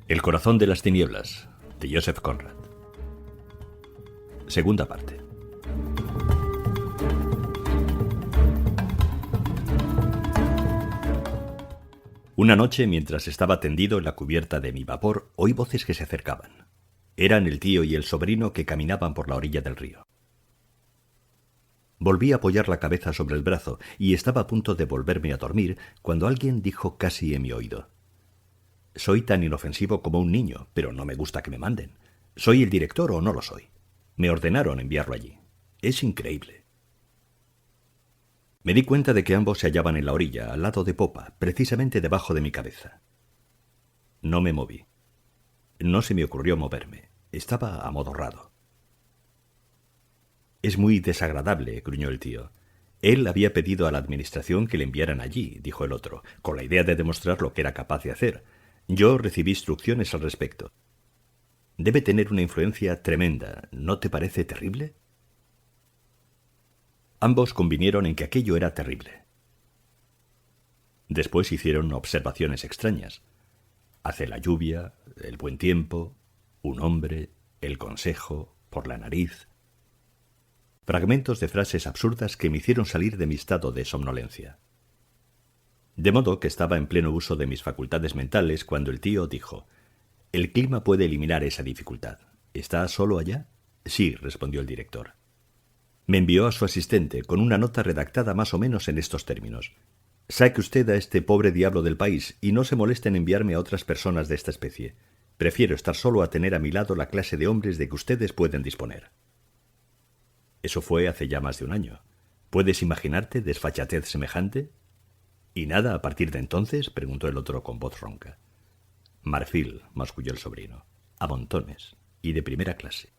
El corazón de las tinieblas, de Joseph Conrad. Segunda parte. Una noche, mientras estaba tendido en la cubierta de mi vapor, oí voces que se acercaban. Eran el tío y el sobrino que caminaban por la orilla del río. Volví a apoyar la cabeza sobre el brazo y estaba a punto de volverme a dormir cuando alguien dijo casi en mi oído: «Soy tan inofensivo como un niño, pero no me gusta que me manden. ¿Soy el director o no lo soy? Me ordenaron enviarlo allí. Es increíble». Me di cuenta de que ambos se hallaban en la orilla, al lado de popa, precisamente debajo de mi cabeza. No me moví. No se me ocurrió moverme. Estaba amodorrado. «Es muy desagradable», gruñó el tío. «Él había pedido a la administración que le enviaran allí», dijo el otro, con la idea de demostrar lo que era capaz de hacer. «Yo recibí instrucciones al respecto. Debe tener una influencia tremenda, ¿no te parece terrible?» Ambos convinieron en que aquello era terrible. Después hicieron observaciones extrañas. Hace la lluvia, el buen tiempo, un hombre, el consejo, por la nariz. Fragmentos de frases absurdas que me hicieron salir de mi estado de somnolencia. De modo que estaba en pleno uso de mis facultades mentales cuando el tío dijo: «El clima puede eliminar esa dificultad. ¿Está solo allá?» «Sí», respondió el director. Me envió a su asistente con una nota redactada más o menos en estos términos: «Saque usted a este pobre diablo del país y no se moleste en enviarme a otras personas de esta especie. Prefiero estar solo a tener a mi lado la clase de hombres de que ustedes pueden disponer». Eso fue hace ya más de un año. ¿Puedes imaginarte desfachatez semejante? ¿Y nada a partir de entonces?, preguntó el otro con voz ronca. «Marfil», masculló el sobrino. «A montones. Y de primera clase.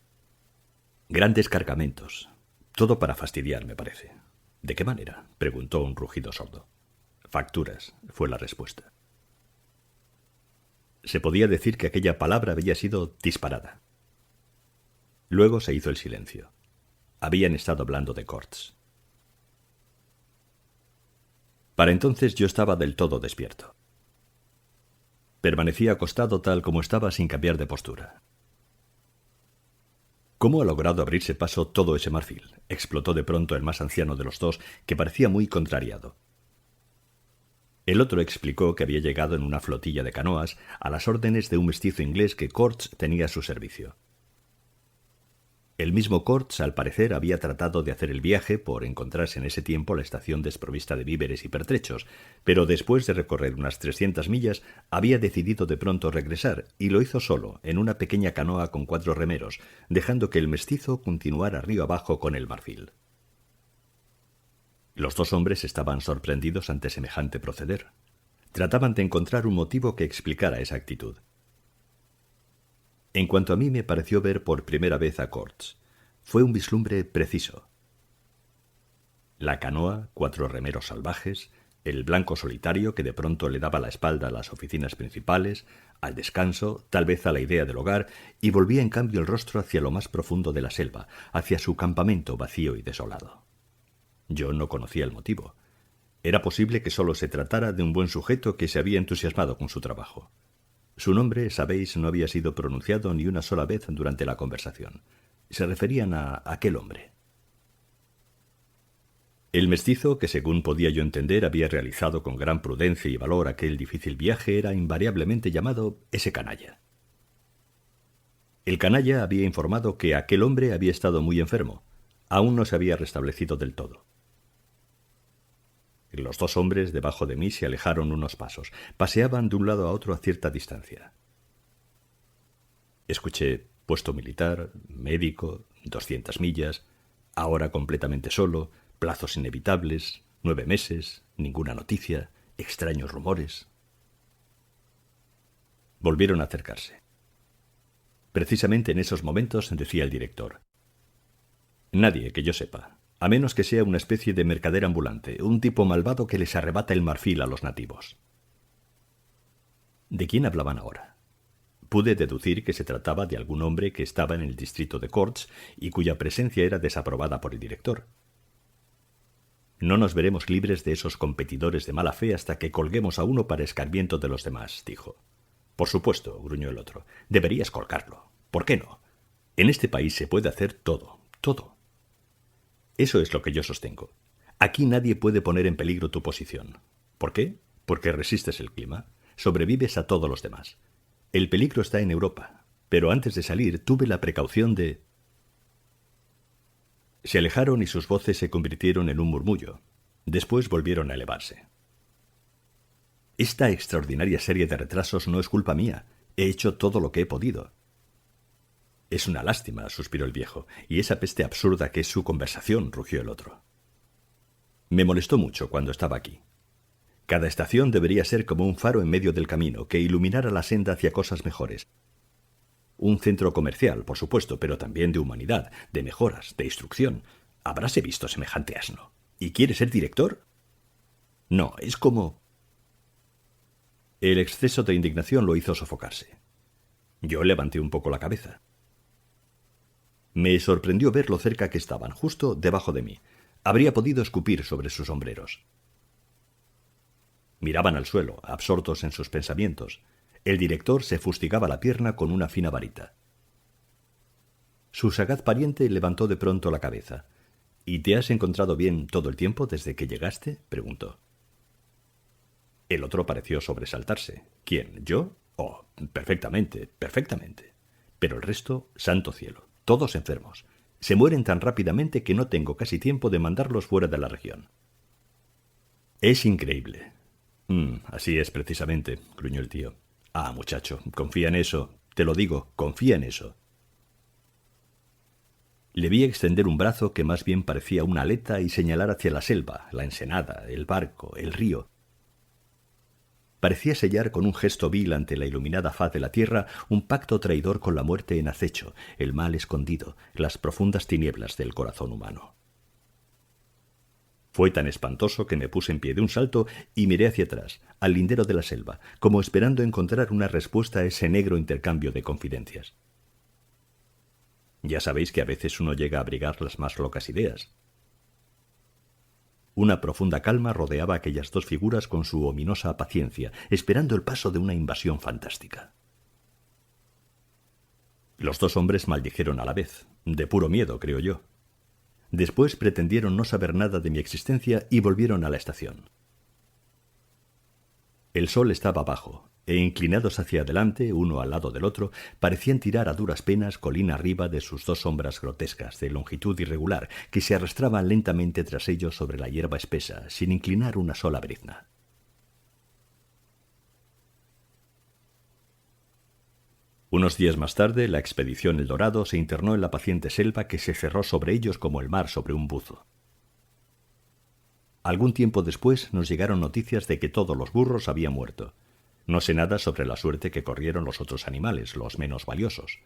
Grandes cargamentos. Todo para fastidiar, me parece». «¿De qué manera?», preguntó un rugido sordo. «Facturas», fue la respuesta. Se podía decir que aquella palabra había sido disparada. Luego se hizo el silencio. Habían estado hablando de Corts. Para entonces yo estaba del todo despierto. Permanecía acostado tal como estaba sin cambiar de postura. «¿Cómo ha logrado abrirse paso todo ese marfil?», explotó de pronto el más anciano de los dos, que parecía muy contrariado. El otro explicó que había llegado en una flotilla de canoas a las órdenes de un mestizo inglés que Corts tenía a su servicio. El mismo Corts, al parecer, había tratado de hacer el viaje por encontrarse en ese tiempo la estación desprovista de víveres y pertrechos, pero después de recorrer unas 300 millas había decidido de pronto regresar, y lo hizo solo, en una pequeña canoa con 4 remeros, dejando que el mestizo continuara río abajo con el marfil. Los dos hombres estaban sorprendidos ante semejante proceder. Trataban de encontrar un motivo que explicara esa actitud. En cuanto a mí, me pareció ver por primera vez a Corts. Fue un vislumbre preciso. La canoa, 4 remeros salvajes, el blanco solitario que de pronto le daba la espalda a las oficinas principales, al descanso, tal vez a la idea del hogar, y volvía en cambio el rostro hacia lo más profundo de la selva, hacia su campamento vacío y desolado. Yo no conocía el motivo. Era posible que solo se tratara de un buen sujeto que se había entusiasmado con su trabajo. Su nombre, sabéis, no había sido pronunciado ni una sola vez durante la conversación. Se referían a aquel hombre. El mestizo, que según podía yo entender había realizado con gran prudencia y valor aquel difícil viaje, era invariablemente llamado ese canalla. El canalla había informado que aquel hombre había estado muy enfermo. Aún no se había restablecido del todo. Los dos hombres debajo de mí se alejaron unos pasos. Paseaban de un lado a otro a cierta distancia. Escuché: puesto militar, médico, 200 millas, ahora completamente solo, plazos inevitables, 9 meses, ninguna noticia, extraños rumores. Volvieron a acercarse. Precisamente en esos momentos decía el director: «Nadie que yo sepa, a menos que sea una especie de mercader ambulante, un tipo malvado que les arrebata el marfil a los nativos». ¿De quién hablaban ahora? Pude deducir que se trataba de algún hombre que estaba en el distrito de Corts y cuya presencia era desaprobada por el director. «No nos veremos libres de esos competidores de mala fe hasta que colguemos a uno para escarmiento de los demás», dijo. Por supuesto, gruñó el otro. Deberías colgarlo. ¿Por qué no? En este país se puede hacer todo, todo. Eso es lo que yo sostengo. Aquí nadie puede poner en peligro tu posición. ¿Por qué? Porque resistes el clima. Sobrevives a todos los demás. El peligro está en Europa. Pero antes de salir tuve la precaución de... Se alejaron y sus voces se convirtieron en un murmullo. Después volvieron a elevarse. Esta extraordinaria serie de retrasos no es culpa mía. He hecho todo lo que he podido. Es una lástima, suspiró el viejo, y esa peste absurda que es su conversación, rugió el otro. Me molestó mucho cuando estaba aquí. Cada estación debería ser como un faro en medio del camino, que iluminara la senda hacia cosas mejores. Un centro comercial, por supuesto, pero también de humanidad, de mejoras, de instrucción. Habráse visto semejante asno. ¿Y quiere ser director? No, es como... El exceso de indignación lo hizo sofocarse. Yo levanté un poco la cabeza. Me sorprendió ver lo cerca que estaban, justo debajo de mí. Habría podido escupir sobre sus sombreros. Miraban al suelo, absortos en sus pensamientos. El director se fustigaba la pierna con una fina varita. Su sagaz pariente levantó de pronto la cabeza. ¿Y te has encontrado bien todo el tiempo desde que llegaste?, preguntó. El otro pareció sobresaltarse. ¿Quién? ¿Yo? Oh, perfectamente, perfectamente. Pero el resto, santo cielo, todos enfermos. Se mueren tan rápidamente que no tengo casi tiempo de mandarlos fuera de la región. Es increíble. Así es precisamente, gruñó el tío. Ah, muchacho, confía en eso. Te lo digo, confía en eso. Le vi extender un brazo que más bien parecía una aleta y señalar hacia la selva, la ensenada, el barco, el río. Parecía sellar con un gesto vil ante la iluminada faz de la tierra un pacto traidor con la muerte en acecho, el mal escondido, las profundas tinieblas del corazón humano. Fue tan espantoso que me puse en pie de un salto y miré hacia atrás, al lindero de la selva, como esperando encontrar una respuesta a ese negro intercambio de confidencias. Ya sabéis que a veces uno llega a abrigar las más locas ideas. Una profunda calma rodeaba aquellas dos figuras con su ominosa paciencia, esperando el paso de una invasión fantástica. Los dos hombres maldijeron a la vez, de puro miedo, creo yo. Después pretendieron no saber nada de mi existencia y volvieron a la estación. El sol estaba bajo, e inclinados hacia adelante, uno al lado del otro, parecían tirar a duras penas colina arriba de sus dos sombras grotescas, de longitud irregular, que se arrastraban lentamente tras ellos sobre la hierba espesa, sin inclinar una sola brizna. Unos días más tarde, la expedición El Dorado se internó en la paciente selva que se cerró sobre ellos como el mar sobre un buzo. Algún tiempo después nos llegaron noticias de que todos los burros habían muerto. No sé nada sobre la suerte que corrieron los otros animales, los menos valiosos.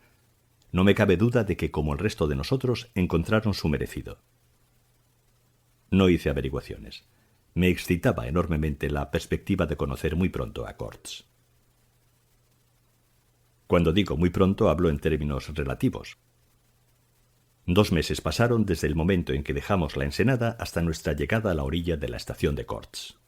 No me cabe duda de que, como el resto de nosotros, encontraron su merecido. No hice averiguaciones. Me excitaba enormemente la perspectiva de conocer muy pronto a Corts. Cuando digo muy pronto, hablo en términos relativos. 2 meses pasaron desde el momento en que dejamos la ensenada hasta nuestra llegada a la orilla de la estación de Corts.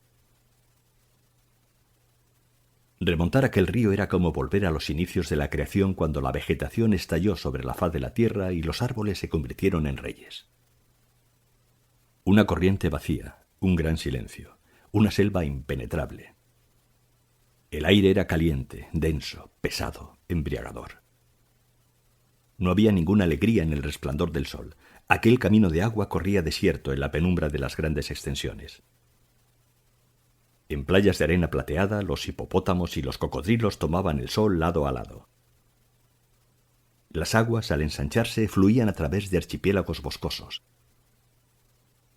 Remontar aquel río era como volver a los inicios de la creación, cuando la vegetación estalló sobre la faz de la tierra y los árboles se convirtieron en reyes. Una corriente vacía, un gran silencio, una selva impenetrable. El aire era caliente, denso, pesado, embriagador. No había ninguna alegría en el resplandor del sol. Aquel camino de agua corría desierto en la penumbra de las grandes extensiones. En playas de arena plateada, los hipopótamos y los cocodrilos tomaban el sol lado a lado. Las aguas, al ensancharse, fluían a través de archipiélagos boscosos.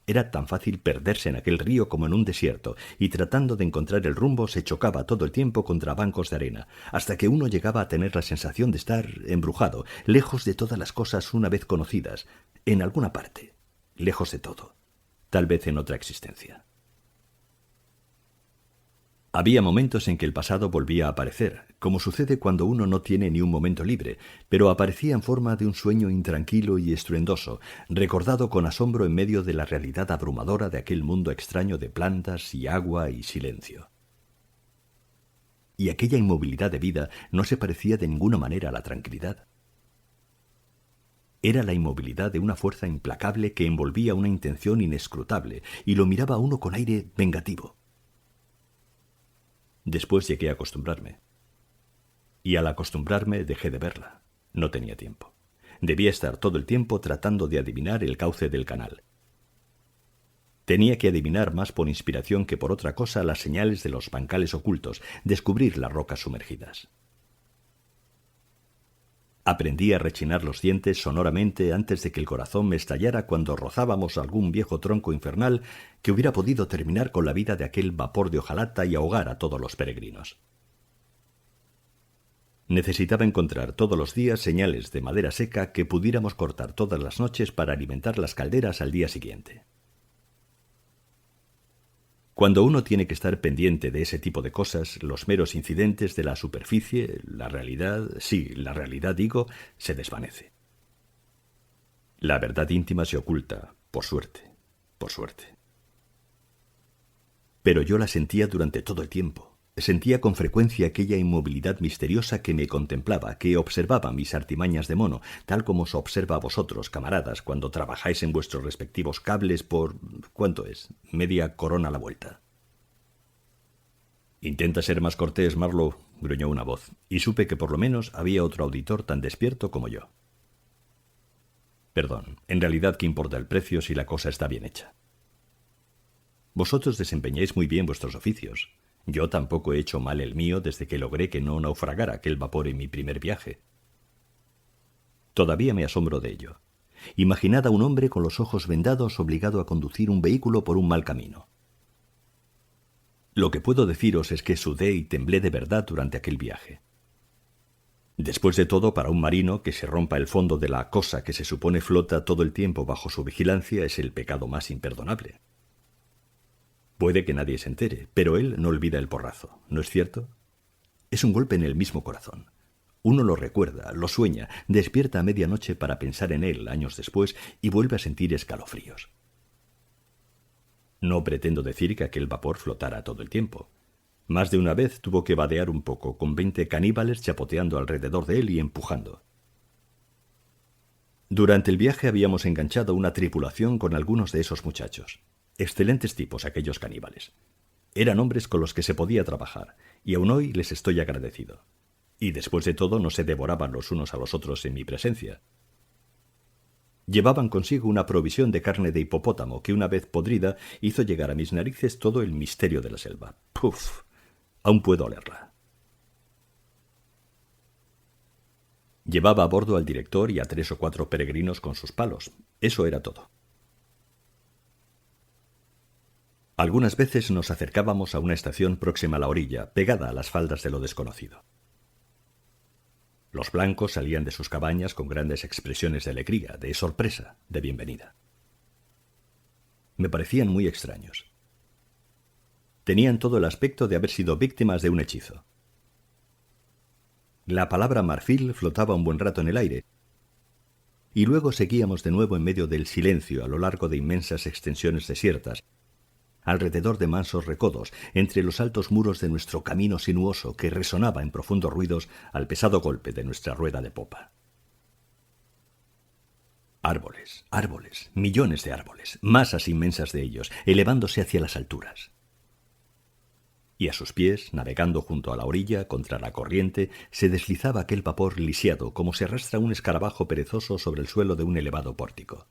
Era tan fácil perderse en aquel río como en un desierto, y tratando de encontrar el rumbo se chocaba todo el tiempo contra bancos de arena, hasta que uno llegaba a tener la sensación de estar embrujado, lejos de todas las cosas una vez conocidas, en alguna parte, lejos de todo, tal vez en otra existencia. Había momentos en que el pasado volvía a aparecer, como sucede cuando uno no tiene ni un momento libre, pero aparecía en forma de un sueño intranquilo y estruendoso, recordado con asombro en medio de la realidad abrumadora de aquel mundo extraño de plantas y agua y silencio. y aquella inmovilidad de vida no se parecía de ninguna manera a la tranquilidad. Era la inmovilidad de una fuerza implacable que envolvía una intención inescrutable y lo miraba a uno con aire vengativo. Después llegué a acostumbrarme. Y al acostumbrarme dejé de verla. No tenía tiempo. Debía estar todo el tiempo tratando de adivinar el cauce del canal. Tenía que adivinar más por inspiración que por otra cosa las señales de los bancales ocultos, descubrir las rocas sumergidas. Aprendí a rechinar los dientes sonoramente antes de que el corazón me estallara cuando rozábamos algún viejo tronco infernal que hubiera podido terminar con la vida de aquel vapor de hojalata y ahogar a todos los peregrinos. Necesitaba encontrar todos los días señales de madera seca que pudiéramos cortar todas las noches para alimentar las calderas al día siguiente. Cuando uno tiene que estar pendiente de ese tipo de cosas, los meros incidentes de la superficie, la realidad digo, se desvanece. La verdad íntima se oculta, por suerte. Pero yo la sentía durante todo el tiempo. Sentía con frecuencia aquella inmovilidad misteriosa que me contemplaba, que observaba mis artimañas de mono, tal como os observa a vosotros, camaradas, cuando trabajáis en vuestros respectivos cables por... ¿cuánto es? Media corona a la vuelta. «Intenta ser más cortés, Marlowe», gruñó una voz, y supe que por lo menos había otro auditor tan despierto como yo. «Perdón, en realidad, ¿qué importa el precio si la cosa está bien hecha? Vosotros desempeñáis muy bien vuestros oficios. Yo tampoco he hecho mal el mío desde que logré que no naufragara aquel vapor en mi primer viaje. Todavía me asombro de ello. Imaginad a un hombre con los ojos vendados obligado a conducir un vehículo por un mal camino. Lo que puedo deciros es que sudé y temblé de verdad durante aquel viaje. Después de todo, para un marino que se rompa el fondo de la cosa que se supone flota todo el tiempo bajo su vigilancia es el pecado más imperdonable. Puede que nadie se entere, pero él no olvida el porrazo, ¿no es cierto? Es un golpe en el mismo corazón. Uno lo recuerda, lo sueña, despierta a medianoche para pensar en él años después y vuelve a sentir escalofríos. No pretendo decir que aquel vapor flotara todo el tiempo. Más de una vez tuvo que vadear un poco, con 20 caníbales chapoteando alrededor de él y empujando. Durante el viaje habíamos enganchado una tripulación con algunos de esos muchachos. Excelentes tipos aquellos caníbales. Eran hombres con los que se podía trabajar, y aún hoy les estoy agradecido. Y después de todo no se devoraban los unos a los otros en mi presencia. Llevaban consigo una provisión de carne de hipopótamo que una vez podrida hizo llegar a mis narices todo el misterio de la selva. ¡Puf! Aún puedo olerla. Llevaba a bordo al director y a 3 o 4 peregrinos con sus palos. Eso era todo. Algunas veces nos acercábamos a una estación próxima a la orilla, pegada a las faldas de lo desconocido. Los blancos salían de sus cabañas con grandes expresiones de alegría, de sorpresa, de bienvenida. Me parecían muy extraños. Tenían todo el aspecto de haber sido víctimas de un hechizo. La palabra marfil flotaba un buen rato en el aire, y luego seguíamos de nuevo en medio del silencio a lo largo de inmensas extensiones desiertas, alrededor de mansos recodos, entre los altos muros de nuestro camino sinuoso que resonaba en profundos ruidos al pesado golpe de nuestra rueda de popa. Árboles, árboles, millones de árboles, masas inmensas de ellos, elevándose hacia las alturas. Y a sus pies, navegando junto a la orilla, contra la corriente, se deslizaba aquel vapor lisiado como se arrastra un escarabajo perezoso sobre el suelo de un elevado pórtico.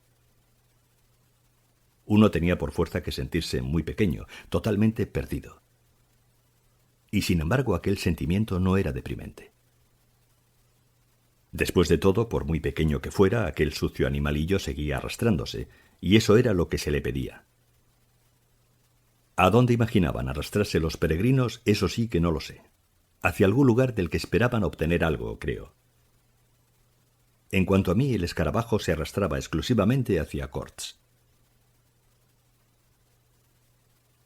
Uno tenía por fuerza que sentirse muy pequeño, totalmente perdido. Y sin embargo aquel sentimiento no era deprimente. Después de todo, por muy pequeño que fuera, aquel sucio animalillo seguía arrastrándose, y eso era lo que se le pedía. ¿A dónde imaginaban arrastrarse los peregrinos? Eso sí que no lo sé. Hacia algún lugar del que esperaban obtener algo, creo. En cuanto a mí, el escarabajo se arrastraba exclusivamente hacia Corts.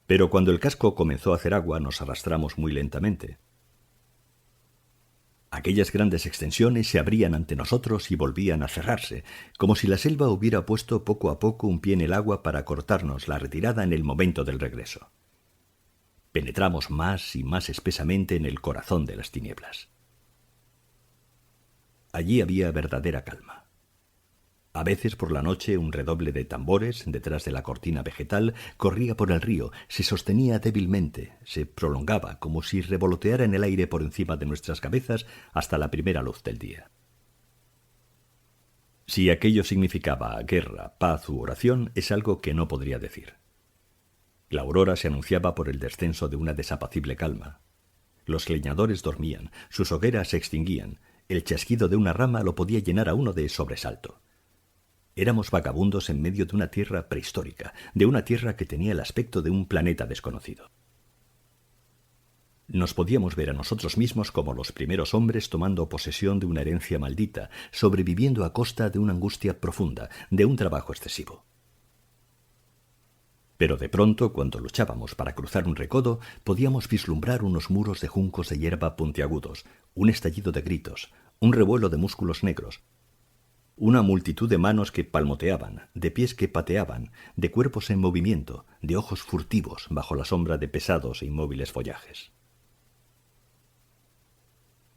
Pero cuando el casco comenzó a hacer agua, nos arrastramos muy lentamente. Aquellas grandes extensiones se abrían ante nosotros y volvían a cerrarse, como si la selva hubiera puesto poco a poco un pie en el agua para cortarnos la retirada en el momento del regreso. Penetramos más y más espesamente en el corazón de las tinieblas. Allí había verdadera calma. A veces por la noche un redoble de tambores, detrás de la cortina vegetal, corría por el río, se sostenía débilmente, se prolongaba como si revoloteara en el aire por encima de nuestras cabezas hasta la primera luz del día. Si aquello significaba guerra, paz u oración, es algo que no podría decir. La aurora se anunciaba por el descenso de una desapacible calma. Los leñadores dormían, sus hogueras se extinguían, el chasquido de una rama lo podía llenar a uno de sobresalto. Éramos vagabundos en medio de una tierra prehistórica, de una tierra que tenía el aspecto de un planeta desconocido. Nos podíamos ver a nosotros mismos como los primeros hombres tomando posesión de una herencia maldita, sobreviviendo a costa de una angustia profunda, de un trabajo excesivo. Pero de pronto, cuando luchábamos para cruzar un recodo, podíamos vislumbrar unos muros de juncos de hierba puntiagudos, un estallido de gritos, un revuelo de músculos negros, una multitud de manos que palmoteaban, de pies que pateaban, de cuerpos en movimiento, de ojos furtivos bajo la sombra de pesados e inmóviles follajes.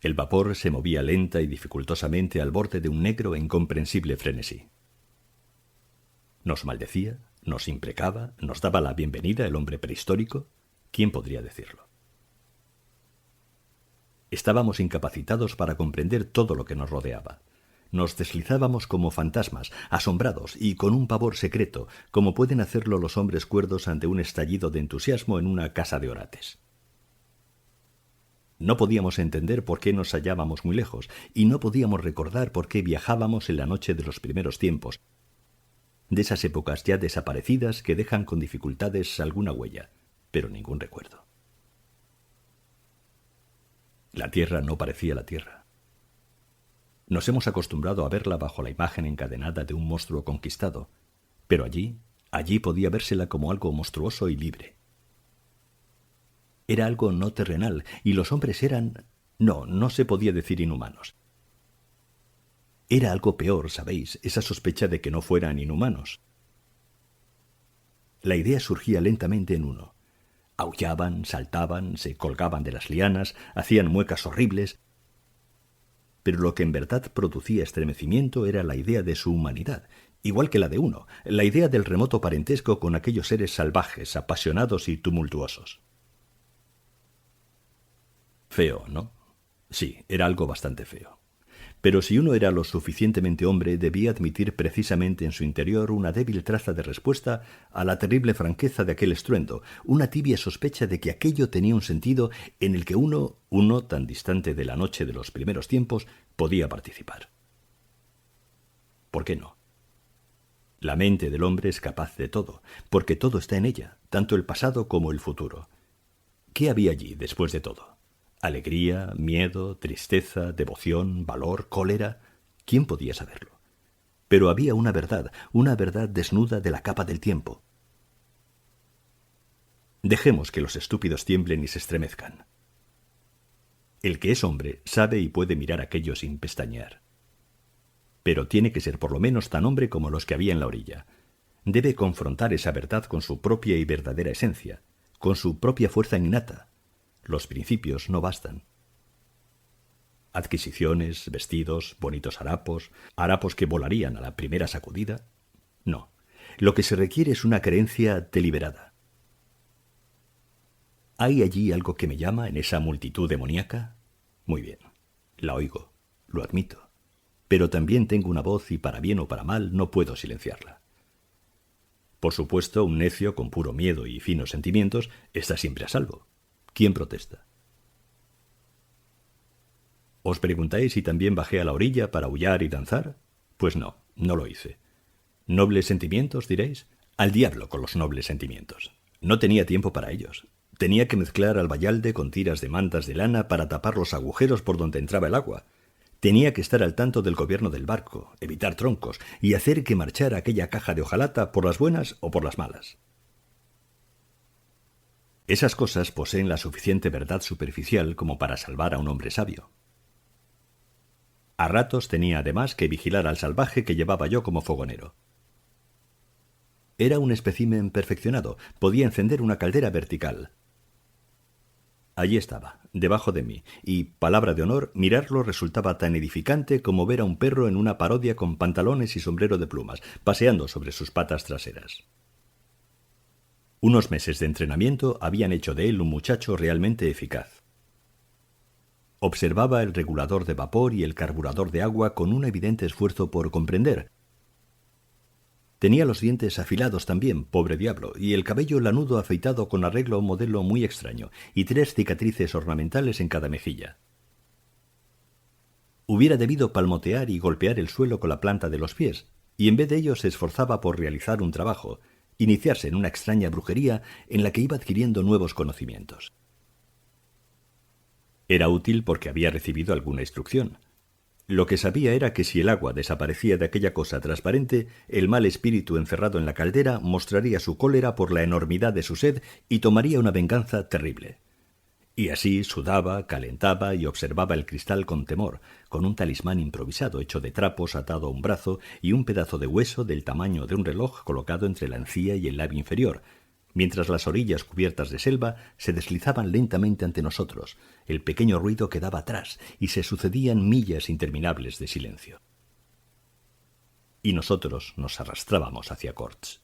El vapor se movía lenta y dificultosamente al borde de un negro e incomprensible frenesí. Nos maldecía, nos imprecaba, nos daba la bienvenida el hombre prehistórico. ¿Quién podría decirlo? Estábamos incapacitados para comprender todo lo que nos rodeaba. Nos deslizábamos como fantasmas, asombrados y con un pavor secreto, como pueden hacerlo los hombres cuerdos ante un estallido de entusiasmo en una casa de orates. No podíamos entender por qué nos hallábamos muy lejos, y no podíamos recordar por qué viajábamos en la noche de los primeros tiempos, de esas épocas ya desaparecidas que dejan con dificultades alguna huella, pero ningún recuerdo. La tierra no parecía la tierra. Nos hemos acostumbrado a verla bajo la imagen encadenada de un monstruo conquistado, pero allí podía vérsela como algo monstruoso y libre. Era algo no terrenal, y los hombres eran... no se podía decir inhumanos. Era algo peor, ¿sabéis?, esa sospecha de que no fueran inhumanos. La idea surgía lentamente en uno. Aullaban, saltaban, se colgaban de las lianas, hacían muecas horribles, pero lo que en verdad producía estremecimiento era la idea de su humanidad, igual que la de uno, la idea del remoto parentesco con aquellos seres salvajes, apasionados y tumultuosos. Feo, ¿no? Sí, era algo bastante feo. Pero si uno era lo suficientemente hombre, debía admitir precisamente en su interior una débil traza de respuesta a la terrible franqueza de aquel estruendo, una tibia sospecha de que aquello tenía un sentido en el que uno tan distante de la noche de los primeros tiempos, podía participar. ¿Por qué no? La mente del hombre es capaz de todo, porque todo está en ella, tanto el pasado como el futuro. ¿Qué había allí después de todo? Alegría, miedo, tristeza, devoción, valor, cólera. ¿Quién podía saberlo? Pero había una verdad desnuda de la capa del tiempo. Dejemos que los estúpidos tiemblen y se estremezcan. El que es hombre sabe y puede mirar aquello sin pestañear. Pero tiene que ser por lo menos tan hombre como los que había en la orilla. Debe confrontar esa verdad con su propia y verdadera esencia, con su propia fuerza innata. Los principios no bastan. Adquisiciones, vestidos, bonitos harapos que volarían a la primera sacudida. No, lo que se requiere es una creencia deliberada. ¿Hay allí algo que me llama en esa multitud demoníaca? Muy bien, la oigo, lo admito. Pero también tengo una voz y para bien o para mal no puedo silenciarla. Por supuesto, un necio con puro miedo y finos sentimientos está siempre a salvo. ¿Quién protesta? ¿Os preguntáis si también bajé a la orilla para aullar y danzar? Pues no lo hice. ¿Nobles sentimientos, diréis? Al diablo con los nobles sentimientos. No tenía tiempo para ellos. Tenía que mezclar albayalde con tiras de mantas de lana para tapar los agujeros por donde entraba el agua. Tenía que estar al tanto del gobierno del barco, evitar troncos y hacer que marchara aquella caja de hojalata por las buenas o por las malas. Esas cosas poseen la suficiente verdad superficial como para salvar a un hombre sabio. A ratos tenía además que vigilar al salvaje que llevaba yo como fogonero. Era un espécimen perfeccionado, podía encender una caldera vertical. Allí estaba, debajo de mí, y, palabra de honor, mirarlo resultaba tan edificante como ver a un perro en una parodia con pantalones y sombrero de plumas, paseando sobre sus patas traseras. Unos meses de entrenamiento habían hecho de él un muchacho realmente eficaz. Observaba el regulador de vapor y el carburador de agua con un evidente esfuerzo por comprender. Tenía los dientes afilados también, pobre diablo, y el cabello lanudo afeitado con arreglo a un modelo muy extraño, y 3 cicatrices ornamentales en cada mejilla. Hubiera debido palmotear y golpear el suelo con la planta de los pies, y en vez de ello se esforzaba por realizar un trabajo, iniciarse en una extraña brujería en la que iba adquiriendo nuevos conocimientos. Era útil porque había recibido alguna instrucción. Lo que sabía era que si el agua desaparecía de aquella cosa transparente, el mal espíritu encerrado en la caldera mostraría su cólera por la enormidad de su sed y tomaría una venganza terrible. Y así sudaba, calentaba y observaba el cristal con temor, con un talismán improvisado hecho de trapos atado a un brazo y un pedazo de hueso del tamaño de un reloj colocado entre la encía y el labio inferior, mientras las orillas cubiertas de selva se deslizaban lentamente ante nosotros. El pequeño ruido quedaba atrás y se sucedían millas interminables de silencio. Y nosotros nos arrastrábamos hacia Corts.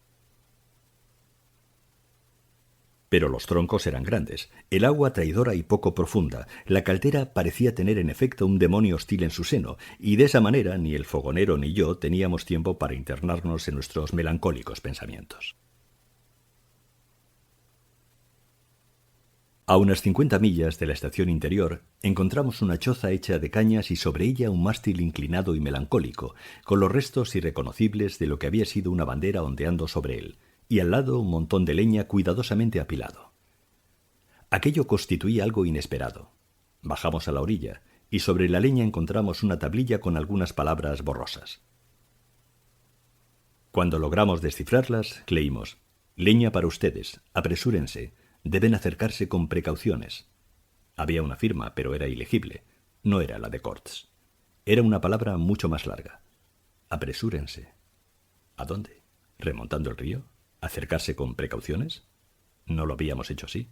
Pero los troncos eran grandes, el agua traidora y poco profunda, la caldera parecía tener en efecto un demonio hostil en su seno, y de esa manera ni el fogonero ni yo teníamos tiempo para internarnos en nuestros melancólicos pensamientos. A unas 50 millas de la estación interior encontramos una choza hecha de cañas y sobre ella un mástil inclinado y melancólico, con los restos irreconocibles de lo que había sido una bandera ondeando sobre él, y al lado un montón de leña cuidadosamente apilado. Aquello constituía algo inesperado. Bajamos a la orilla, y sobre la leña encontramos una tablilla con algunas palabras borrosas. Cuando logramos descifrarlas, leímos: «Leña para ustedes, apresúrense. Deben acercarse con precauciones». Había una firma, pero era ilegible. No era la de Corts. Era una palabra mucho más larga. Apresúrense. ¿A dónde? ¿Remontando el río? ¿Acercarse con precauciones? ¿No lo habíamos hecho así?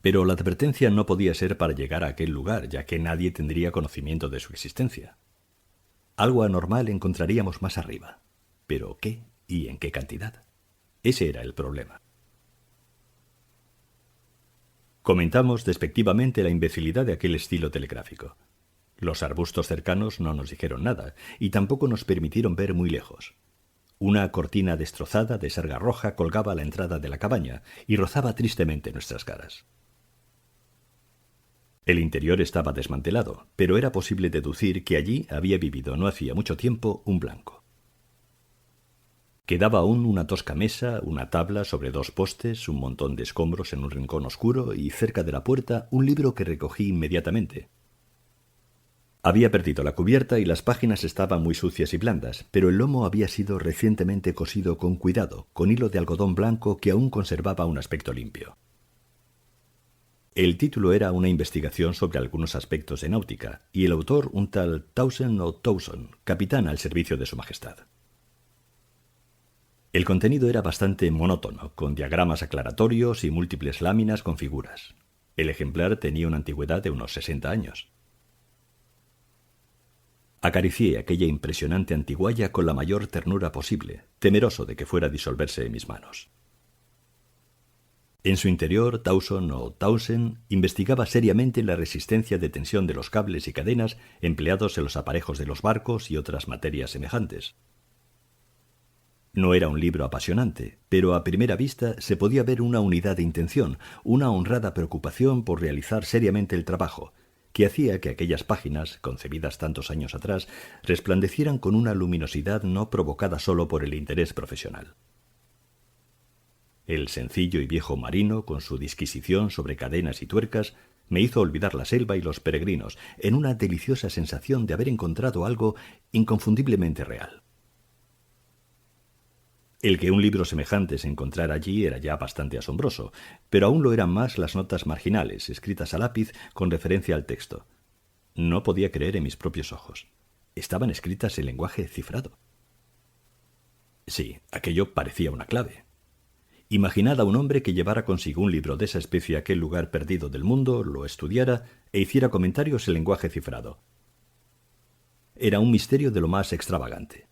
Pero la advertencia no podía ser para llegar a aquel lugar, ya que nadie tendría conocimiento de su existencia. Algo anormal encontraríamos más arriba. ¿Pero qué y en qué cantidad? Ese era el problema. Comentamos despectivamente la imbecilidad de aquel estilo telegráfico. Los arbustos cercanos no nos dijeron nada, y tampoco nos permitieron ver muy lejos. Una cortina destrozada de sarga roja colgaba a la entrada de la cabaña y rozaba tristemente nuestras caras. El interior estaba desmantelado, pero era posible deducir que allí había vivido no hacía mucho tiempo un blanco. Quedaba aún una tosca mesa, una tabla sobre 2 postes, un montón de escombros en un rincón oscuro y cerca de la puerta un libro que recogí inmediatamente. Había perdido la cubierta y las páginas estaban muy sucias y blandas, pero el lomo había sido recientemente cosido con cuidado, con hilo de algodón blanco que aún conservaba un aspecto limpio. El título era una investigación sobre algunos aspectos de náutica, y el autor un tal Towson o Towson, capitán al servicio de su majestad. El contenido era bastante monótono, con diagramas aclaratorios y múltiples láminas con figuras. El ejemplar tenía una antigüedad de unos 60 años. Acaricié aquella impresionante antigualla con la mayor ternura posible, temeroso de que fuera a disolverse en mis manos. En su interior, Towson o Towson investigaba seriamente la resistencia de tensión de los cables y cadenas empleados en los aparejos de los barcos y otras materias semejantes. No era un libro apasionante, pero a primera vista se podía ver una unidad de intención, una honrada preocupación por realizar seriamente el trabajo, que hacía que aquellas páginas, concebidas tantos años atrás, resplandecieran con una luminosidad no provocada solo por el interés profesional. El sencillo y viejo marino, con su disquisición sobre cadenas y tuercas, me hizo olvidar la selva y los peregrinos, en una deliciosa sensación de haber encontrado algo inconfundiblemente real. El que un libro semejante se encontrara allí era ya bastante asombroso, pero aún lo eran más las notas marginales, escritas a lápiz con referencia al texto. No podía creer en mis propios ojos. Estaban escritas en lenguaje cifrado. Sí, aquello parecía una clave. Imaginad a un hombre que llevara consigo un libro de esa especie a aquel lugar perdido del mundo, lo estudiara e hiciera comentarios en lenguaje cifrado. Era un misterio de lo más extravagante.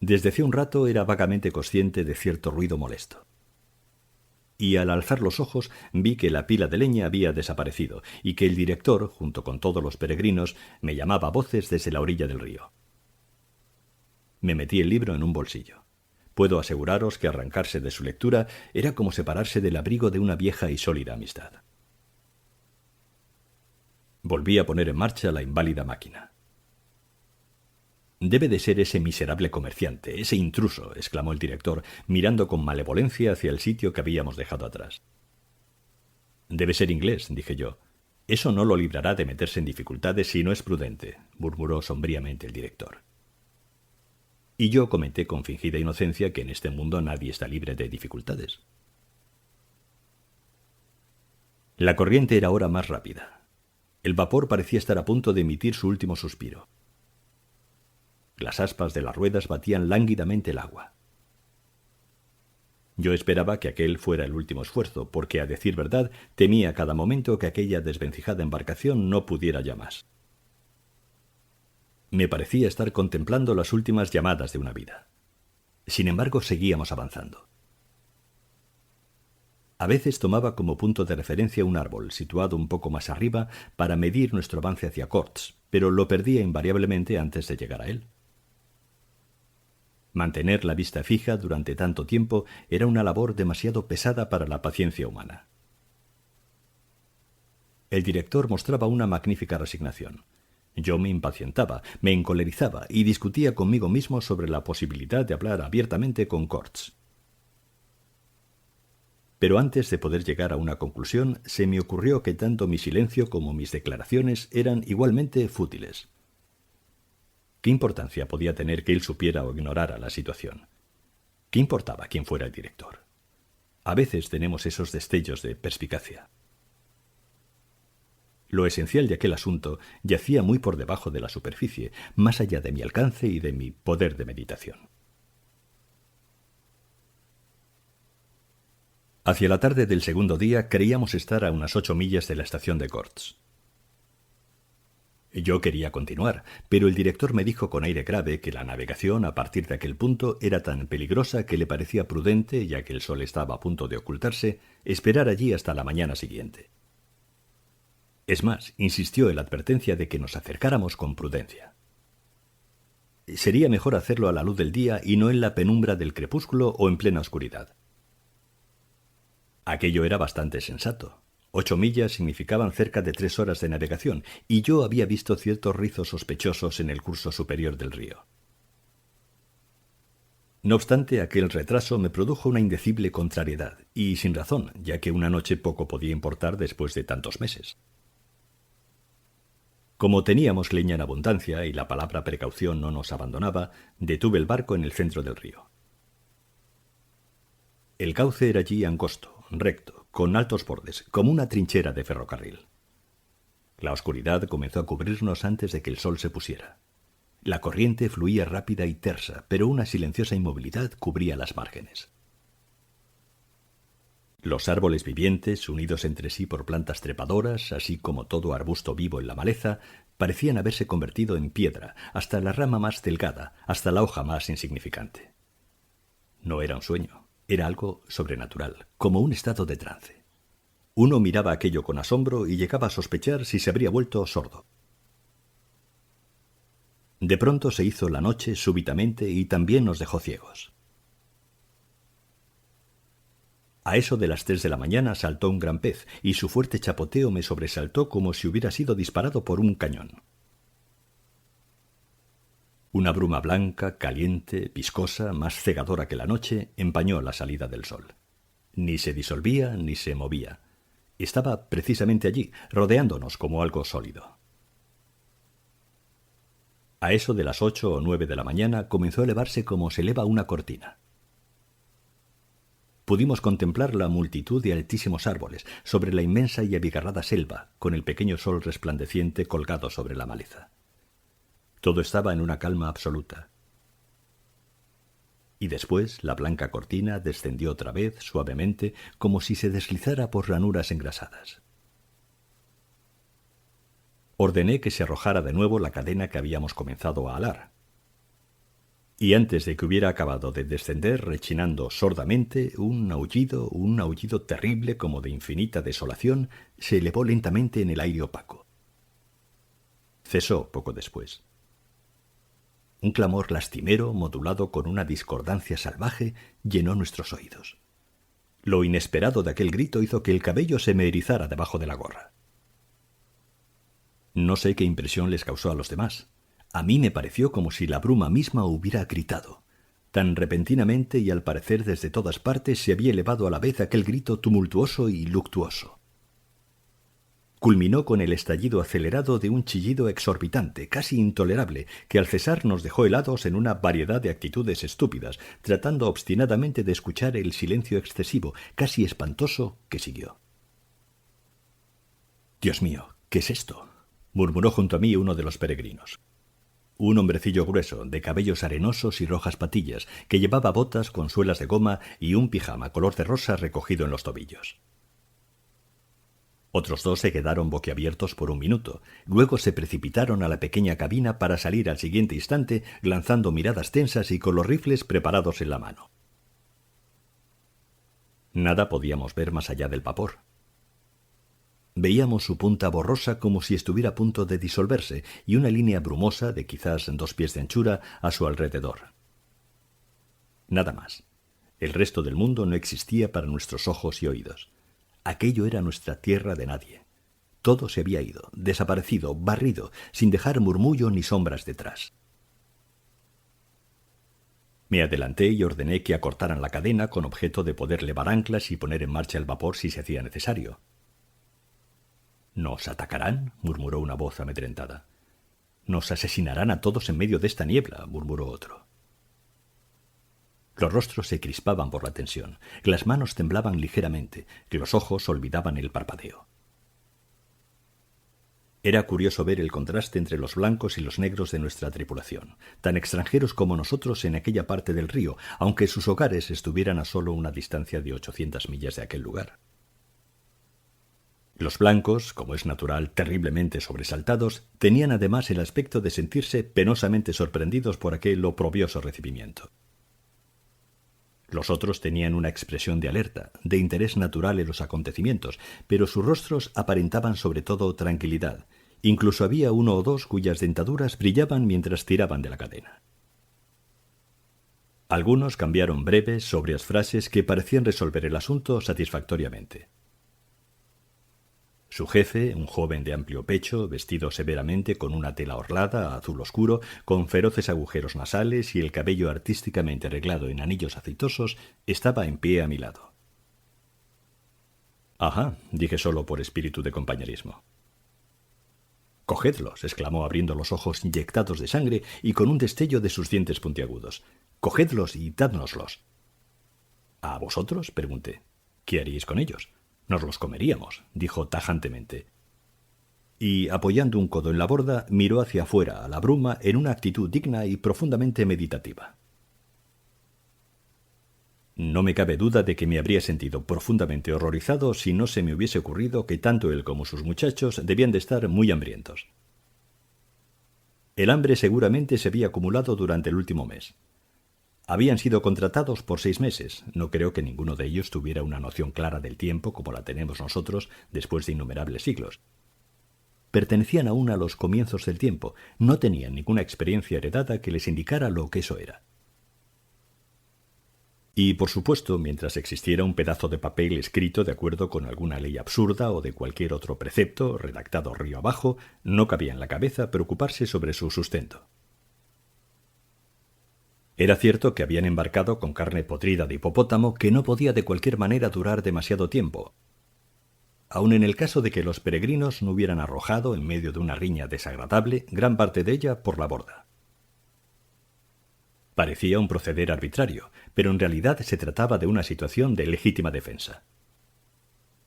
Desde hace un rato era vagamente consciente de cierto ruido molesto. Y al alzar los ojos vi que la pila de leña había desaparecido y que el director, junto con todos los peregrinos, me llamaba a voces desde la orilla del río. Me metí el libro en un bolsillo. Puedo aseguraros que arrancarse de su lectura era como separarse del abrigo de una vieja y sólida amistad. Volví a poner en marcha la inválida máquina. «Debe de ser ese miserable comerciante, ese intruso», exclamó el director, mirando con malevolencia hacia el sitio que habíamos dejado atrás. «Debe ser inglés», dije yo. «Eso no lo librará de meterse en dificultades si no es prudente», murmuró sombríamente el director. Y yo comenté con fingida inocencia que en este mundo nadie está libre de dificultades. La corriente era ahora más rápida. El vapor parecía estar a punto de emitir su último suspiro. Las aspas de las ruedas batían lánguidamente el agua. Yo esperaba que aquel fuera el último esfuerzo, porque, a decir verdad, temía a cada momento que aquella desvencijada embarcación no pudiera ya más. Me parecía estar contemplando las últimas llamadas de una vida. Sin embargo, seguíamos avanzando. A veces tomaba como punto de referencia un árbol, situado un poco más arriba, para medir nuestro avance hacia Corts, pero lo perdía invariablemente antes de llegar a él. Mantener la vista fija durante tanto tiempo era una labor demasiado pesada para la paciencia humana. El director mostraba una magnífica resignación. Yo me impacientaba, me encolerizaba y discutía conmigo mismo sobre la posibilidad de hablar abiertamente con Corts. Pero antes de poder llegar a una conclusión, se me ocurrió que tanto mi silencio como mis declaraciones eran igualmente fútiles. ¿Qué importancia podía tener que él supiera o ignorara la situación? ¿Qué importaba quién fuera el director? A veces tenemos esos destellos de perspicacia. Lo esencial de aquel asunto yacía muy por debajo de la superficie, más allá de mi alcance y de mi poder de meditación. Hacia la tarde del segundo día creíamos estar a unas 8 millas de la estación de Corts. Yo quería continuar, pero el director me dijo con aire grave que la navegación a partir de aquel punto era tan peligrosa que le parecía prudente, ya que el sol estaba a punto de ocultarse, esperar allí hasta la mañana siguiente. Es más, insistió en la advertencia de que nos acercáramos con prudencia. Sería mejor hacerlo a la luz del día y no en la penumbra del crepúsculo o en plena oscuridad. Aquello era bastante sensato. 8 millas significaban cerca de 3 horas de navegación, y yo había visto ciertos rizos sospechosos en el curso superior del río. No obstante, aquel retraso me produjo una indecible contrariedad, y sin razón, ya que una noche poco podía importar después de tantos meses. Como teníamos leña en abundancia y la palabra precaución no nos abandonaba, detuve el barco en el centro del río. El cauce era allí angosto, recto, con altos bordes, como una trinchera de ferrocarril. La oscuridad comenzó a cubrirnos antes de que el sol se pusiera. La corriente fluía rápida y tersa, pero una silenciosa inmovilidad cubría las márgenes. Los árboles vivientes, unidos entre sí por plantas trepadoras, así como todo arbusto vivo en la maleza, parecían haberse convertido en piedra, hasta la rama más delgada, hasta la hoja más insignificante. No era un sueño, era algo sobrenatural, como un estado de trance. Uno miraba aquello con asombro y llegaba a sospechar si se habría vuelto sordo. De pronto se hizo la noche súbitamente y también nos dejó ciegos. A eso de las 3 de la mañana saltó un gran pez, y su fuerte chapoteo me sobresaltó como si hubiera sido disparado por un cañón. Una bruma blanca, caliente, viscosa, más cegadora que la noche, empañó la salida del sol. Ni se disolvía ni se movía. Estaba precisamente allí, rodeándonos como algo sólido. A eso de las 8 o 9 de la mañana comenzó a elevarse como se eleva una cortina. Pudimos contemplar la multitud de altísimos árboles sobre la inmensa y abigarrada selva, con el pequeño sol resplandeciente colgado sobre la maleza. Todo estaba en una calma absoluta. y después la blanca cortina descendió otra vez suavemente, como si se deslizara por ranuras engrasadas. Ordené que se arrojara de nuevo la cadena que habíamos comenzado a alar. Y antes de que hubiera acabado de descender, rechinando sordamente, un aullido terrible como de infinita desolación, se elevó lentamente en el aire opaco. Cesó poco después. Un clamor lastimero, modulado con una discordancia salvaje, llenó nuestros oídos. Lo inesperado de aquel grito hizo que el cabello se me erizara debajo de la gorra. No sé qué impresión les causó a los demás. A mí me pareció como si la bruma misma hubiera gritado. Tan repentinamente y al parecer desde todas partes se había elevado a la vez aquel grito tumultuoso y luctuoso. Culminó con el estallido acelerado de un chillido exorbitante, casi intolerable, que al cesar nos dejó helados en una variedad de actitudes estúpidas, tratando obstinadamente de escuchar el silencio excesivo, casi espantoso, que siguió. «Dios mío, ¿qué es esto?», murmuró junto a mí uno de los peregrinos. Un hombrecillo grueso, de cabellos arenosos y rojas patillas, que llevaba botas con suelas de goma y un pijama color de rosa recogido en los tobillos. Otros dos se quedaron boquiabiertos por un minuto. Luego se precipitaron a la pequeña cabina para salir al siguiente instante, lanzando miradas tensas y con los rifles preparados en la mano. Nada podíamos ver más allá del vapor. Veíamos su punta borrosa como si estuviera a punto de disolverse y una línea brumosa de quizás 2 pies de anchura a su alrededor. Nada más. El resto del mundo no existía para nuestros ojos y oídos. Aquello era nuestra tierra de nadie. Todo se había ido, desaparecido, barrido, sin dejar murmullo ni sombras detrás. Me adelanté y ordené que acortaran la cadena con objeto de poder levar anclas y poner en marcha el vapor si se hacía necesario. «¿Nos atacarán?», murmuró una voz amedrentada. «Nos asesinarán a todos en medio de esta niebla», murmuró otro. Los rostros se crispaban por la tensión, las manos temblaban ligeramente, los ojos olvidaban el parpadeo. Era curioso ver el contraste entre los blancos y los negros de nuestra tripulación, tan extranjeros como nosotros en aquella parte del río, aunque sus hogares estuvieran a solo una distancia de 800 millas de aquel lugar. Los blancos, como es natural, terriblemente sobresaltados, tenían además el aspecto de sentirse penosamente sorprendidos por aquel oprobioso recibimiento. Los otros tenían una expresión de alerta, de interés natural en los acontecimientos, pero sus rostros aparentaban sobre todo tranquilidad. Incluso había uno o dos cuyas dentaduras brillaban mientras tiraban de la cadena. Algunos cambiaron breves, sobrias frases que parecían resolver el asunto satisfactoriamente. Su jefe, un joven de amplio pecho, vestido severamente con una tela orlada, azul oscuro, con feroces agujeros nasales y el cabello artísticamente arreglado en anillos aceitosos, estaba en pie a mi lado. «Ajá», dije solo por espíritu de compañerismo. «Cogedlos», exclamó abriendo los ojos inyectados de sangre y con un destello de sus dientes puntiagudos. «Cogedlos y dádnoslos». «¿A vosotros?», pregunté. «¿Qué haríais con ellos?» «Nos los comeríamos», dijo tajantemente. Y, apoyando un codo en la borda, miró hacia afuera, a la bruma, en una actitud digna y profundamente meditativa. No me cabe duda de que me habría sentido profundamente horrorizado si no se me hubiese ocurrido que tanto él como sus muchachos debían de estar muy hambrientos. El hambre seguramente se había acumulado durante el último mes. Habían sido contratados por 6 meses. No creo que ninguno de ellos tuviera una noción clara del tiempo como la tenemos nosotros después de innumerables siglos. Pertenecían aún a los comienzos del tiempo. No tenían ninguna experiencia heredada que les indicara lo que eso era. Y, por supuesto, mientras existiera un pedazo de papel escrito de acuerdo con alguna ley absurda o de cualquier otro precepto, redactado río abajo, no cabía en la cabeza preocuparse sobre su sustento. Era cierto que habían embarcado con carne podrida de hipopótamo que no podía de cualquier manera durar demasiado tiempo, aun en el caso de que los peregrinos no hubieran arrojado, en medio de una riña desagradable, gran parte de ella por la borda. Parecía un proceder arbitrario, pero en realidad se trataba de una situación de legítima defensa.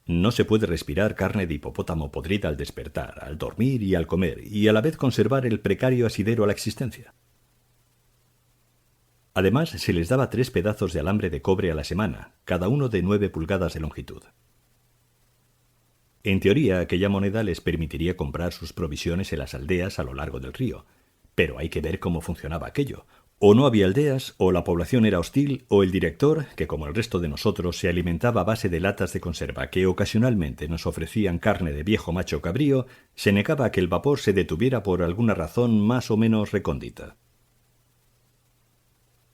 No se puede respirar carne de hipopótamo podrida al despertar, al dormir y al comer, y a la vez conservar el precario asidero a la existencia. Además, se les daba 3 pedazos de alambre de cobre a la semana, cada uno de 9 pulgadas de longitud. En teoría, aquella moneda les permitiría comprar sus provisiones en las aldeas a lo largo del río, pero hay que ver cómo funcionaba aquello. O no había aldeas, o la población era hostil, o el director, que como el resto de nosotros se alimentaba a base de latas de conserva que ocasionalmente nos ofrecían carne de viejo macho cabrío, se negaba a que el vapor se detuviera por alguna razón más o menos recóndita.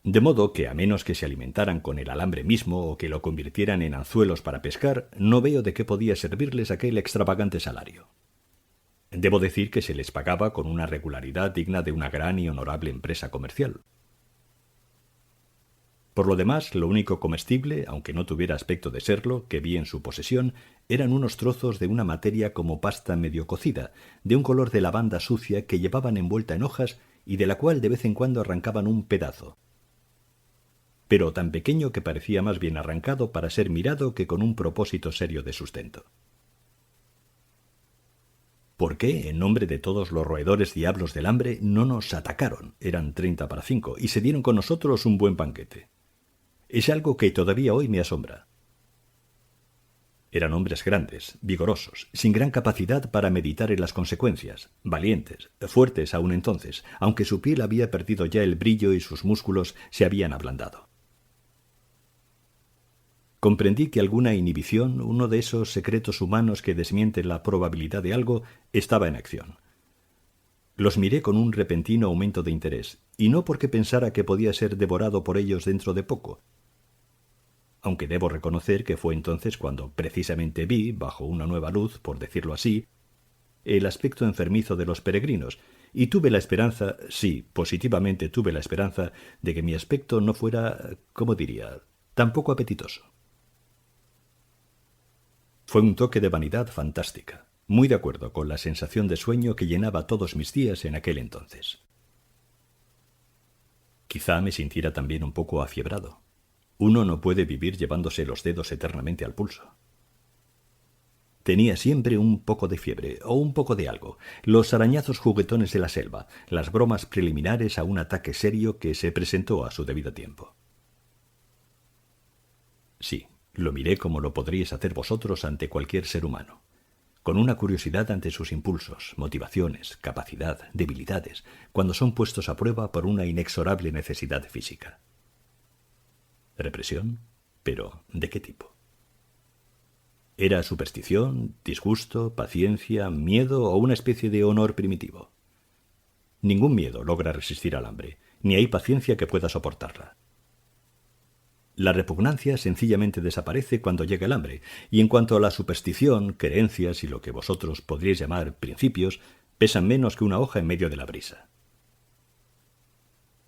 De modo que, a menos que se alimentaran con el alambre mismo o que lo convirtieran en anzuelos para pescar, no veo de qué podía servirles aquel extravagante salario. Debo decir que se les pagaba con una regularidad digna de una gran y honorable empresa comercial. Por lo demás, lo único comestible, aunque no tuviera aspecto de serlo, que vi en su posesión, eran unos trozos de una materia como pasta medio cocida, de un color de lavanda sucia que llevaban envuelta en hojas y de la cual de vez en cuando arrancaban un pedazo, pero tan pequeño que parecía más bien arrancado para ser mirado que con un propósito serio de sustento. ¿Por qué, en nombre de todos los roedores diablos del hambre, no nos atacaron? Eran 30 para 5, y se dieron con nosotros un buen banquete. Es algo que todavía hoy me asombra. Eran hombres grandes, vigorosos, sin gran capacidad para meditar en las consecuencias, valientes, fuertes aún entonces, aunque su piel había perdido ya el brillo y sus músculos se habían ablandado. Comprendí que alguna inhibición, uno de esos secretos humanos que desmienten la probabilidad de algo, estaba en acción. Los miré con un repentino aumento de interés, y no porque pensara que podía ser devorado por ellos dentro de poco, aunque debo reconocer que fue entonces cuando precisamente vi, bajo una nueva luz, por decirlo así, el aspecto enfermizo de los peregrinos, y tuve la esperanza, sí, positivamente tuve la esperanza, de que mi aspecto no fuera, ¿cómo diría?, tan poco apetitoso. Fue un toque de vanidad fantástica, muy de acuerdo con la sensación de sueño que llenaba todos mis días en aquel entonces. Quizá me sintiera también un poco afiebrado. Uno no puede vivir llevándose los dedos eternamente al pulso. Tenía siempre un poco de fiebre, o un poco de algo, los arañazos juguetones de la selva, las bromas preliminares a un ataque serio que se presentó a su debido tiempo. Sí, lo miré como lo podríais hacer vosotros ante cualquier ser humano, con una curiosidad ante sus impulsos, motivaciones, capacidad, debilidades, cuando son puestos a prueba por una inexorable necesidad física. ¿Represión? ¿Pero de qué tipo? ¿Era superstición, disgusto, paciencia, miedo o una especie de honor primitivo? Ningún miedo logra resistir al hambre, ni hay paciencia que pueda soportarla. La repugnancia sencillamente desaparece cuando llega el hambre, y en cuanto a la superstición, creencias y lo que vosotros podríais llamar principios, pesan menos que una hoja en medio de la brisa.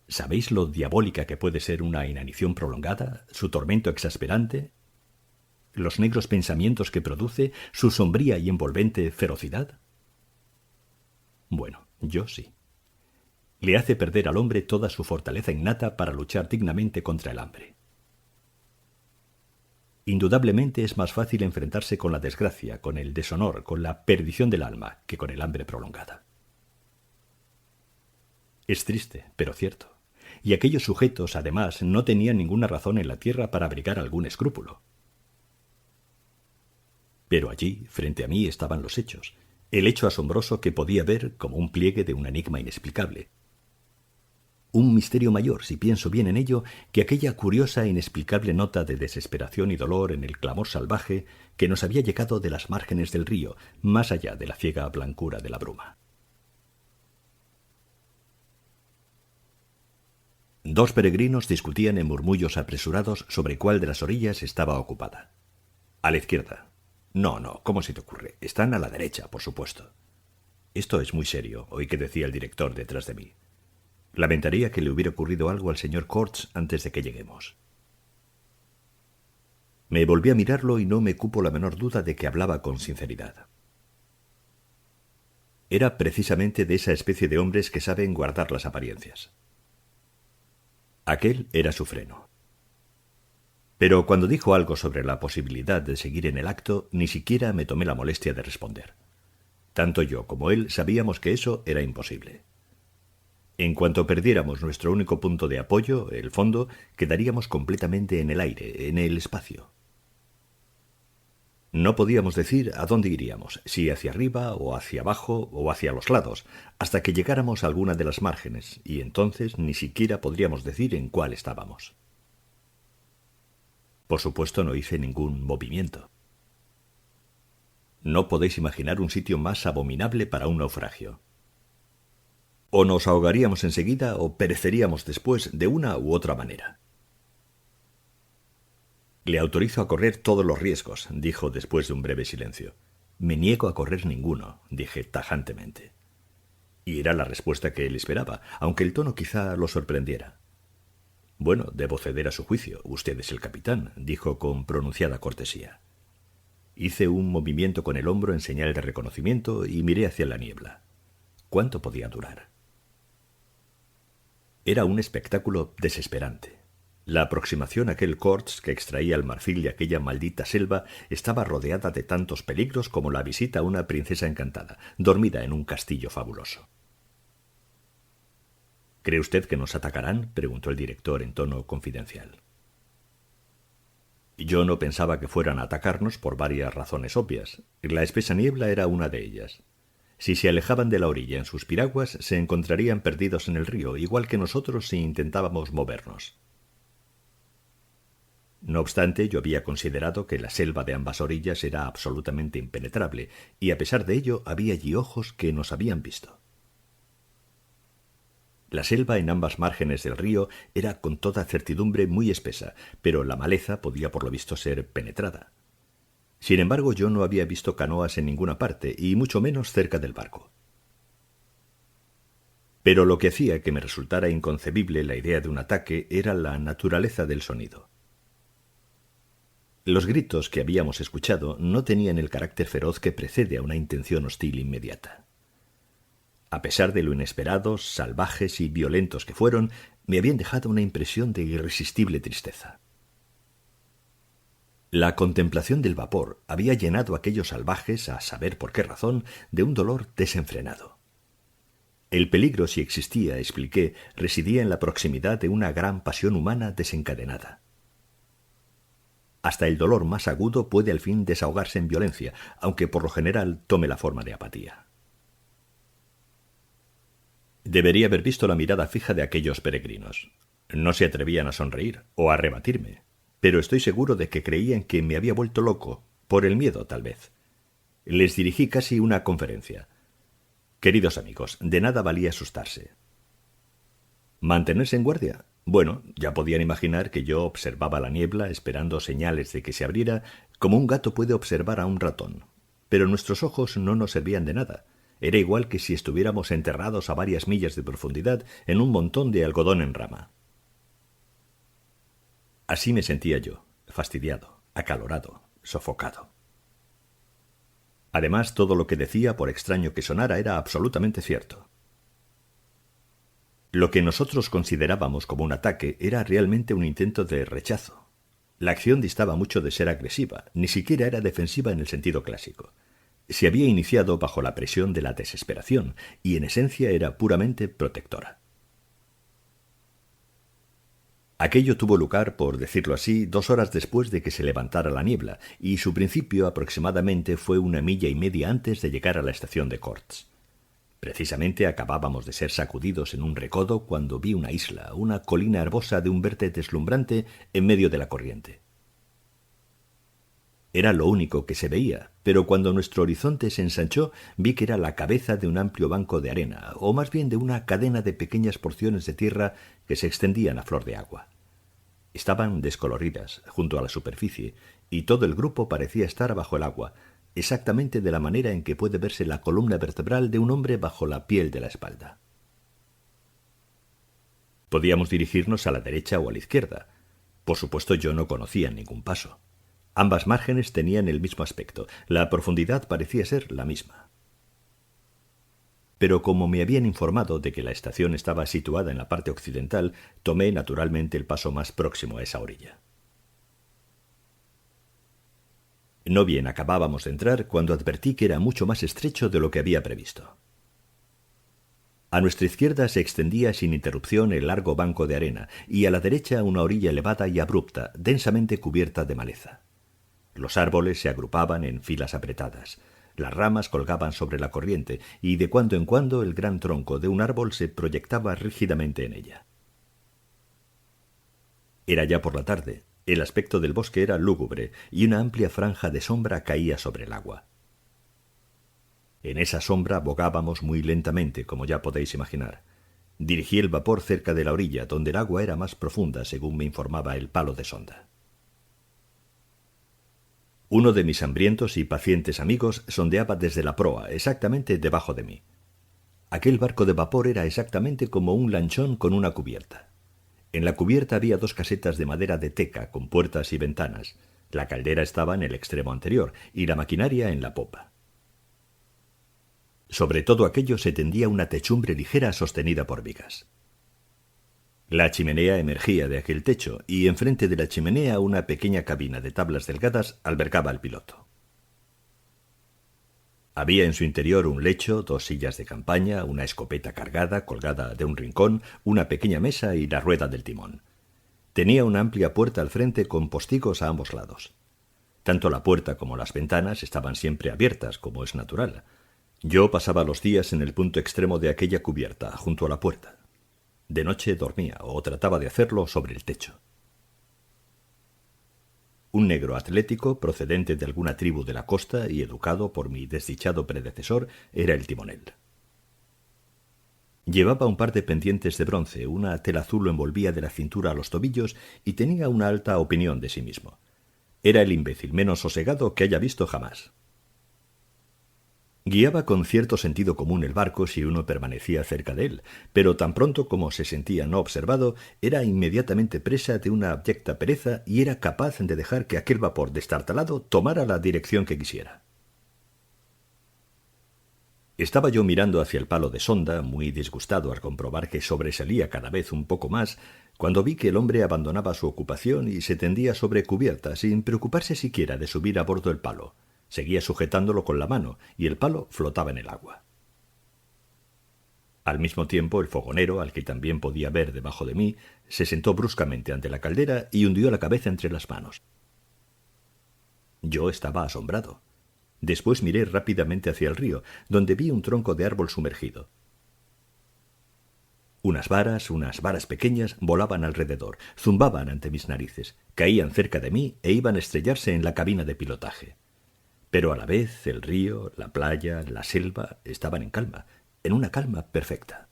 ¿Sabéis lo diabólica que puede ser una inanición prolongada, su tormento exasperante, los negros pensamientos que produce, su sombría y envolvente ferocidad? Bueno, yo sí. Le hace perder al hombre toda su fortaleza innata para luchar dignamente contra el hambre. Indudablemente es más fácil enfrentarse con la desgracia, con el deshonor, con la perdición del alma, que con el hambre prolongada. Es triste, pero cierto. Y aquellos sujetos, además, no tenían ninguna razón en la tierra para abrigar algún escrúpulo. Pero allí, frente a mí, estaban los hechos, el hecho asombroso que podía ver como un pliegue de un enigma inexplicable. Un misterio mayor, si pienso bien en ello, que aquella curiosa e inexplicable nota de desesperación y dolor en el clamor salvaje que nos había llegado de las márgenes del río, más allá de la ciega blancura de la bruma. 2 peregrinos discutían en murmullos apresurados sobre cuál de las orillas estaba ocupada. A la izquierda. No, ¿cómo se te ocurre? Están a la derecha, por supuesto. Esto es muy serio, oí que decía el director detrás de mí. Lamentaría que le hubiera ocurrido algo al señor Corts antes de que lleguemos. Me volví a mirarlo y no me cupo la menor duda de que hablaba con sinceridad. Era precisamente de esa especie de hombres que saben guardar las apariencias. Aquel era su freno. Pero cuando dijo algo sobre la posibilidad de seguir en el acto, ni siquiera me tomé la molestia de responder. Tanto yo como él sabíamos que eso era imposible. En cuanto perdiéramos nuestro único punto de apoyo, el fondo, quedaríamos completamente en el aire, en el espacio. No podíamos decir a dónde iríamos, si hacia arriba o hacia abajo o hacia los lados, hasta que llegáramos a alguna de las márgenes, y entonces ni siquiera podríamos decir en cuál estábamos. Por supuesto, no hice ningún movimiento. No podéis imaginar un sitio más abominable para un naufragio. O nos ahogaríamos enseguida o pereceríamos después de una u otra manera. Le autorizo a correr todos los riesgos, dijo después de un breve silencio. Me niego a correr ninguno, dije tajantemente. Y era la respuesta que él esperaba, aunque el tono quizá lo sorprendiera. Bueno, debo ceder a su juicio. Usted es el capitán, dijo con pronunciada cortesía. Hice un movimiento con el hombro en señal de reconocimiento y miré hacia la niebla. ¿Cuánto podía durar? Era un espectáculo desesperante. La aproximación a aquel Corts que extraía el marfil de aquella maldita selva estaba rodeada de tantos peligros como la visita a una princesa encantada, dormida en un castillo fabuloso. ¿Cree usted que nos atacarán?, preguntó el director en tono confidencial. Yo no pensaba que fueran a atacarnos por varias razones obvias. La espesa niebla era una de ellas. Si se alejaban de la orilla en sus piraguas, se encontrarían perdidos en el río, igual que nosotros si intentábamos movernos. No obstante, yo había considerado que la selva de ambas orillas era absolutamente impenetrable, y a pesar de ello había allí ojos que nos habían visto. La selva en ambas márgenes del río era con toda certidumbre muy espesa, pero la maleza podía por lo visto ser penetrada. Sin embargo, yo no había visto canoas en ninguna parte, y mucho menos cerca del barco. Pero lo que hacía que me resultara inconcebible la idea de un ataque era la naturaleza del sonido. Los gritos que habíamos escuchado no tenían el carácter feroz que precede a una intención hostil inmediata. A pesar de lo inesperados, salvajes y violentos que fueron, me habían dejado una impresión de irresistible tristeza. La contemplación del vapor había llenado a aquellos salvajes, a saber por qué razón, de un dolor desenfrenado. El peligro, si existía, expliqué, residía en la proximidad de una gran pasión humana desencadenada. Hasta el dolor más agudo puede al fin desahogarse en violencia, aunque por lo general tome la forma de apatía. Debería haber visto la mirada fija de aquellos peregrinos. No se atrevían a sonreír o a rebatirme, pero estoy seguro de que creían que me había vuelto loco, por el miedo tal vez. Les dirigí casi una conferencia. Queridos amigos, de nada valía asustarse. ¿Mantenerse en guardia? Bueno, ya podían imaginar que yo observaba la niebla esperando señales de que se abriera, como un gato puede observar a un ratón. Pero nuestros ojos no nos servían de nada. Era igual que si estuviéramos enterrados a varias millas de profundidad en un montón de algodón en rama. Así me sentía yo, fastidiado, acalorado, sofocado. Además, todo lo que decía, por extraño que sonara, era absolutamente cierto. Lo que nosotros considerábamos como un ataque era realmente un intento de rechazo. La acción distaba mucho de ser agresiva, ni siquiera era defensiva en el sentido clásico. Se había iniciado bajo la presión de la desesperación, y en esencia era puramente protectora. Aquello tuvo lugar, por decirlo así, 2 horas después de que se levantara la niebla, y su principio aproximadamente fue 1,5 millas antes de llegar a la estación de Corts. Precisamente acabábamos de ser sacudidos en un recodo cuando vi una isla, una colina herbosa de un verde deslumbrante en medio de la corriente. Era lo único que se veía, pero cuando nuestro horizonte se ensanchó vi que era la cabeza de un amplio banco de arena, o más bien de una cadena de pequeñas porciones de tierra que se extendían a flor de agua. Estaban descoloridas, junto a la superficie, y todo el grupo parecía estar bajo el agua, exactamente de la manera en que puede verse la columna vertebral de un hombre bajo la piel de la espalda. Podíamos dirigirnos a la derecha o a la izquierda. Por supuesto, yo no conocía ningún paso. Ambas márgenes tenían el mismo aspecto, la profundidad parecía ser la misma. Pero como me habían informado de que la estación estaba situada en la parte occidental, tomé naturalmente el paso más próximo a esa orilla. No bien acabábamos de entrar cuando advertí que era mucho más estrecho de lo que había previsto. A nuestra izquierda se extendía sin interrupción el largo banco de arena y a la derecha una orilla elevada y abrupta, densamente cubierta de maleza. Los árboles se agrupaban en filas apretadas. Las ramas colgaban sobre la corriente y de cuando en cuando el gran tronco de un árbol se proyectaba rígidamente en ella. Era ya por la tarde. El aspecto del bosque era lúgubre y una amplia franja de sombra caía sobre el agua. En esa sombra bogábamos muy lentamente, como ya podéis imaginar. Dirigí el vapor cerca de la orilla, donde el agua era más profunda, según me informaba el palo de sonda. Uno de mis hambrientos y pacientes amigos sondeaba desde la proa, exactamente debajo de mí. Aquel barco de vapor era exactamente como un lanchón con una cubierta. En la cubierta había 2 casetas de madera de teca, con puertas y ventanas. La caldera estaba en el extremo anterior y la maquinaria en la popa. Sobre todo aquello se tendía una techumbre ligera sostenida por vigas. La chimenea emergía de aquel techo y enfrente de la chimenea una pequeña cabina de tablas delgadas albergaba al piloto. Había en su interior un lecho, 2 sillas de campaña, una escopeta cargada colgada de un rincón, una pequeña mesa y la rueda del timón. Tenía una amplia puerta al frente con postigos a ambos lados. Tanto la puerta como las ventanas estaban siempre abiertas, como es natural. Yo pasaba los días en el punto extremo de aquella cubierta, junto a la puerta. De noche dormía, o trataba de hacerlo, sobre el techo. Un negro atlético, procedente de alguna tribu de la costa y educado por mi desdichado predecesor, era el timonel. Llevaba un par de pendientes de bronce, una tela azul lo envolvía de la cintura a los tobillos y tenía una alta opinión de sí mismo. Era el imbécil menos sosegado que haya visto jamás. Guiaba con cierto sentido común el barco si uno permanecía cerca de él, pero tan pronto como se sentía no observado, era inmediatamente presa de una abyecta pereza y era capaz de dejar que aquel vapor destartalado tomara la dirección que quisiera. Estaba yo mirando hacia el palo de sonda, muy disgustado al comprobar que sobresalía cada vez un poco más, cuando vi que el hombre abandonaba su ocupación y se tendía sobre cubierta sin preocuparse siquiera de subir a bordo el palo. Seguía sujetándolo con la mano y el palo flotaba en el agua. Al mismo tiempo, el fogonero, al que también podía ver debajo de mí, se sentó bruscamente ante la caldera y hundió la cabeza entre las manos. Yo estaba asombrado. Después miré rápidamente hacia el río, donde vi un tronco de árbol sumergido. Unas varas pequeñas, volaban alrededor, zumbaban ante mis narices, caían cerca de mí e iban a estrellarse en la cabina de pilotaje. Pero a la vez el río, la playa, la selva estaban en calma, en una calma perfecta.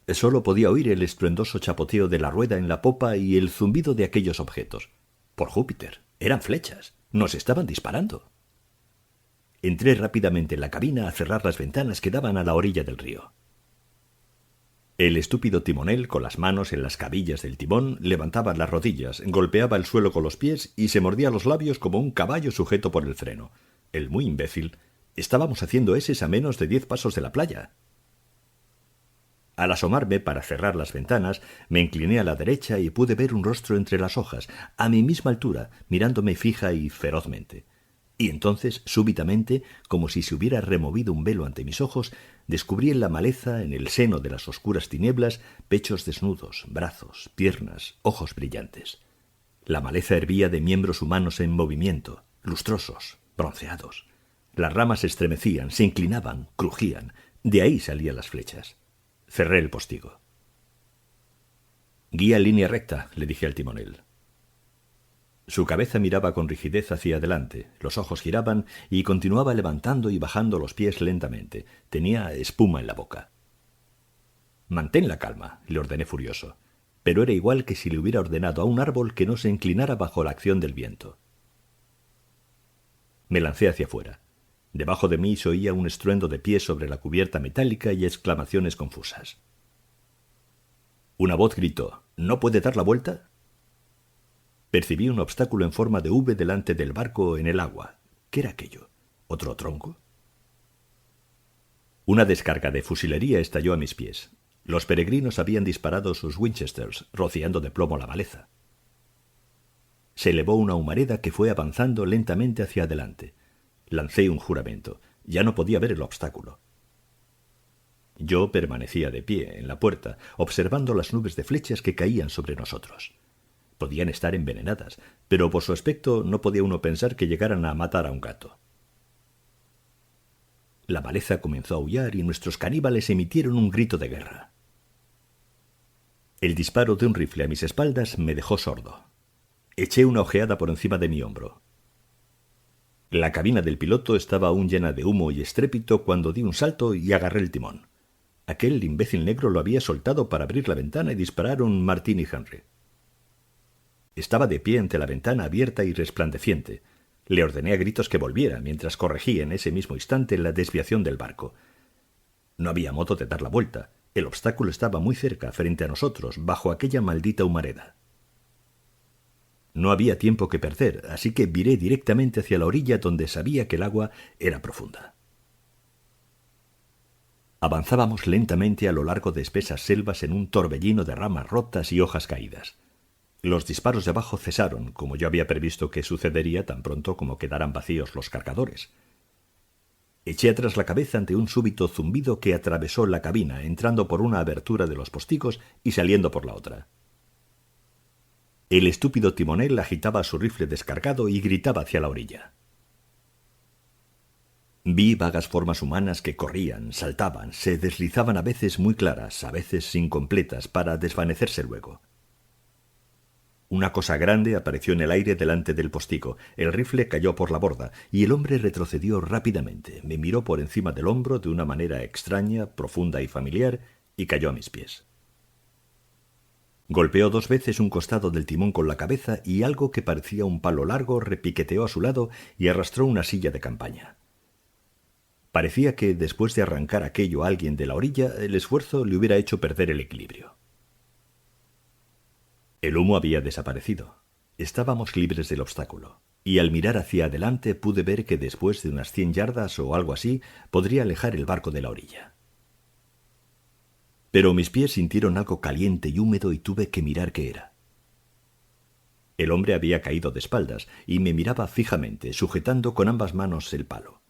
Solo podía oír el estruendoso chapoteo de la rueda en la popa y el zumbido de aquellos objetos. Por Júpiter, eran flechas, nos estaban disparando. Entré rápidamente en la cabina a cerrar las ventanas que daban a la orilla del río. El estúpido timonel, con las manos en las cabillas del timón, levantaba las rodillas, golpeaba el suelo con los pies y se mordía los labios como un caballo sujeto por el freno. El muy imbécil. Estábamos haciendo eses a menos de 10 pasos de la playa. Al asomarme para cerrar las ventanas, me incliné a la derecha y pude ver un rostro entre las hojas, a mi misma altura, mirándome fija y ferozmente. Y entonces, súbitamente, como si se hubiera removido un velo ante mis ojos, descubrí en la maleza, en el seno de las oscuras tinieblas, pechos desnudos, brazos, piernas, ojos brillantes. La maleza hervía de miembros humanos en movimiento, lustrosos, bronceados. Las ramas se estremecían, se inclinaban, crujían. De ahí salían las flechas. Cerré el postigo. «Guía en línea recta», le dije al timonel. Su cabeza miraba con rigidez hacia adelante, los ojos giraban y continuaba levantando y bajando los pies lentamente. Tenía espuma en la boca. «Mantén la calma», le ordené furioso, pero era igual que si le hubiera ordenado a un árbol que no se inclinara bajo la acción del viento. Me lancé hacia afuera. Debajo de mí se oía un estruendo de pies sobre la cubierta metálica y exclamaciones confusas. Una voz gritó: «¿No puede dar la vuelta?». Percibí un obstáculo en forma de V delante del barco en el agua. ¿Qué era aquello? ¿Otro tronco? Una descarga de fusilería estalló a mis pies. Los peregrinos habían disparado sus Winchesters, rociando de plomo la maleza. Se elevó una humareda que fue avanzando lentamente hacia adelante. Lancé un juramento. Ya no podía ver el obstáculo. Yo permanecía de pie en la puerta, observando las nubes de flechas que caían sobre nosotros. Podían estar envenenadas, pero por su aspecto no podía uno pensar que llegaran a matar a un gato. La maleza comenzó a aullar y nuestros caníbales emitieron un grito de guerra. El disparo de un rifle a mis espaldas me dejó sordo. Eché una ojeada por encima de mi hombro. La cabina del piloto estaba aún llena de humo y estrépito cuando di un salto y agarré el timón. Aquel imbécil negro lo había soltado para abrir la ventana y disparar un Martini Henry. Estaba de pie ante la ventana abierta y resplandeciente. Le ordené a gritos que volviera, mientras corregí en ese mismo instante la desviación del barco. No había modo de dar la vuelta. El obstáculo estaba muy cerca, frente a nosotros, bajo aquella maldita humareda. No había tiempo que perder, así que viré directamente hacia la orilla donde sabía que el agua era profunda. Avanzábamos lentamente a lo largo de espesas selvas en un torbellino de ramas rotas y hojas caídas. Los disparos de abajo cesaron, como yo había previsto que sucedería tan pronto como quedaran vacíos los cargadores. Eché atrás la cabeza ante un súbito zumbido que atravesó la cabina, entrando por una abertura de los postigos y saliendo por la otra. El estúpido timonel agitaba su rifle descargado y gritaba hacia la orilla. Vi vagas formas humanas que corrían, saltaban, se deslizaban a veces muy claras, a veces incompletas, para desvanecerse luego. Una cosa grande apareció en el aire delante del postigo, el rifle cayó por la borda y el hombre retrocedió rápidamente, me miró por encima del hombro de una manera extraña, profunda y familiar y cayó a mis pies. Golpeó 2 veces un costado del timón con la cabeza y algo que parecía un palo largo repiqueteó a su lado y arrastró una silla de campaña. Parecía que, después de arrancar aquello a alguien de la orilla, el esfuerzo le hubiera hecho perder el equilibrio. El humo había desaparecido. Estábamos libres del obstáculo, y al mirar hacia adelante pude ver que después de unas 100 yardas o algo así podría alejar el barco de la orilla. Pero mis pies sintieron algo caliente y húmedo y tuve que mirar qué era. El hombre había caído de espaldas y me miraba fijamente, sujetando con ambas manos el palo.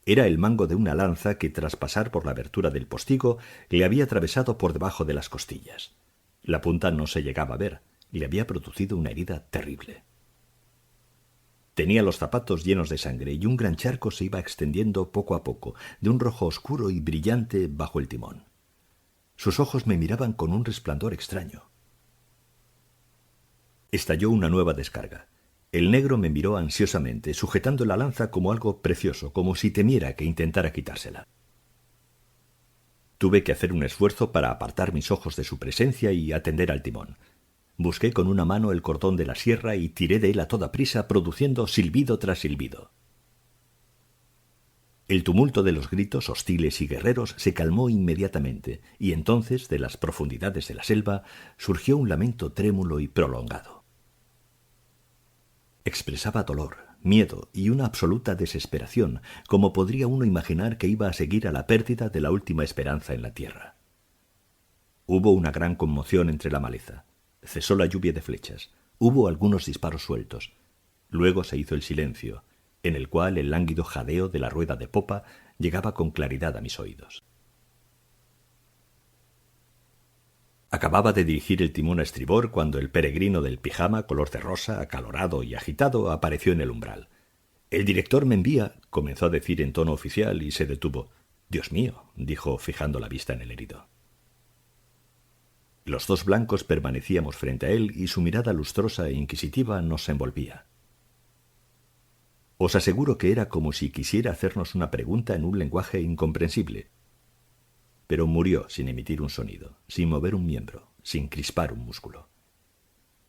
Era el mango de una lanza que, tras pasar por la abertura del postigo, le había atravesado por debajo de las costillas. La punta no se llegaba a ver, le había producido una herida terrible. Tenía los zapatos llenos de sangre y un gran charco se iba extendiendo poco a poco, de un rojo oscuro y brillante bajo el timón. Sus ojos me miraban con un resplandor extraño. Estalló una nueva descarga. El negro me miró ansiosamente, sujetando la lanza como algo precioso, como si temiera que intentara quitársela. Tuve que hacer un esfuerzo para apartar mis ojos de su presencia y atender al timón. Busqué con una mano el cordón de la sierra y tiré de él a toda prisa, produciendo silbido tras silbido. El tumulto de los gritos hostiles y guerreros se calmó inmediatamente, y entonces, de las profundidades de la selva, surgió un lamento trémulo y prolongado. Expresaba dolor, miedo y una absoluta desesperación, como podría uno imaginar que iba a seguir a la pérdida de la última esperanza en la tierra. Hubo una gran conmoción entre la maleza. Cesó la lluvia de flechas. Hubo algunos disparos sueltos. Luego se hizo el silencio, en el cual el lánguido jadeo de la rueda de popa llegaba con claridad a mis oídos. Acababa de dirigir el timón a estribor cuando el peregrino del pijama, color de rosa, acalorado y agitado, apareció en el umbral. «El director me envía», comenzó a decir en tono oficial y se detuvo. «Dios mío», dijo fijando la vista en el herido. Los 2 blancos permanecíamos frente a él y su mirada lustrosa e inquisitiva nos envolvía. Os aseguro que era como si quisiera hacernos una pregunta en un lenguaje incomprensible. Pero murió sin emitir un sonido, sin mover un miembro, sin crispar un músculo.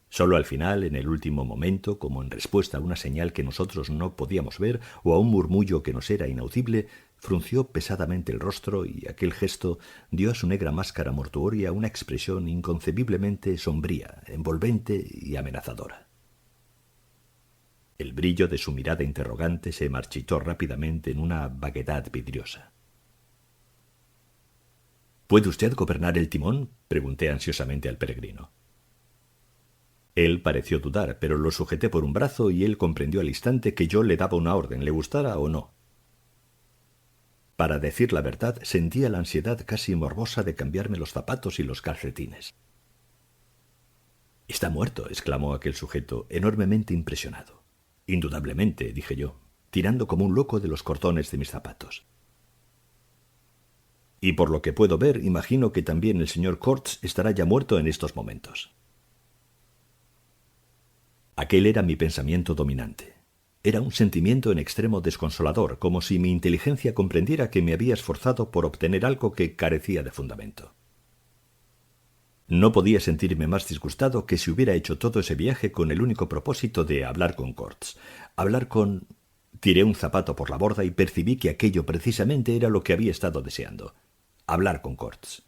Solo al final, en el último momento, como en respuesta a una señal que nosotros no podíamos ver o a un murmullo que nos era inaudible, frunció pesadamente el rostro y aquel gesto dio a su negra máscara mortuoria una expresión inconcebiblemente sombría, envolvente y amenazadora. El brillo de su mirada interrogante se marchitó rápidamente en una vaguedad vidriosa. «¿Puede usted gobernar el timón?», pregunté ansiosamente al peregrino. Él pareció dudar, pero lo sujeté por un brazo y él comprendió al instante que yo le daba una orden, le gustara o no. Para decir la verdad, sentía la ansiedad casi morbosa de cambiarme los zapatos y los calcetines. «Está muerto», exclamó aquel sujeto, enormemente impresionado. «Indudablemente», dije yo, tirando como un loco de los cordones de mis zapatos. «Y por lo que puedo ver, imagino que también el señor Corts estará ya muerto en estos momentos». Aquel era mi pensamiento dominante. Era un sentimiento en extremo desconsolador, como si mi inteligencia comprendiera que me había esforzado por obtener algo que carecía de fundamento. No podía sentirme más disgustado que si hubiera hecho todo ese viaje con el único propósito de hablar con Corts. Hablar con... Tiré un zapato por la borda y percibí que aquello precisamente era lo que había estado deseando. Hablar con Corts.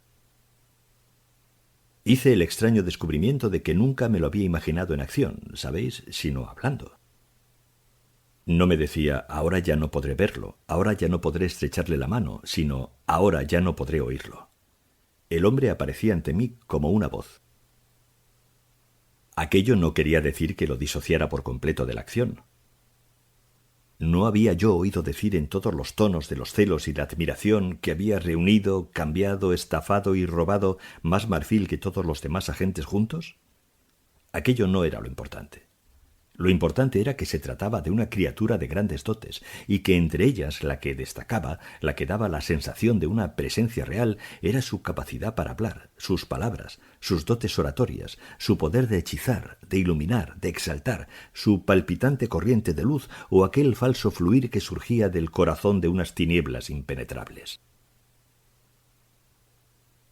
Hice el extraño descubrimiento de que nunca me lo había imaginado en acción, ¿sabéis?, sino hablando. No me decía, ahora ya no podré verlo, ahora ya no podré estrecharle la mano, sino, ahora ya no podré oírlo. El hombre aparecía ante mí como una voz. Aquello no quería decir que lo disociara por completo de la acción. No había yo oído decir en todos los tonos de los celos y la admiración que había reunido, cambiado, estafado y robado más marfil que todos los demás agentes juntos. Aquello no era lo importante. Lo importante era que se trataba de una criatura de grandes dotes, y que entre ellas la que destacaba, la que daba la sensación de una presencia real, era su capacidad para hablar, sus palabras, sus dotes oratorias, su poder de hechizar, de iluminar, de exaltar, su palpitante corriente de luz o aquel falso fluir que surgía del corazón de unas tinieblas impenetrables.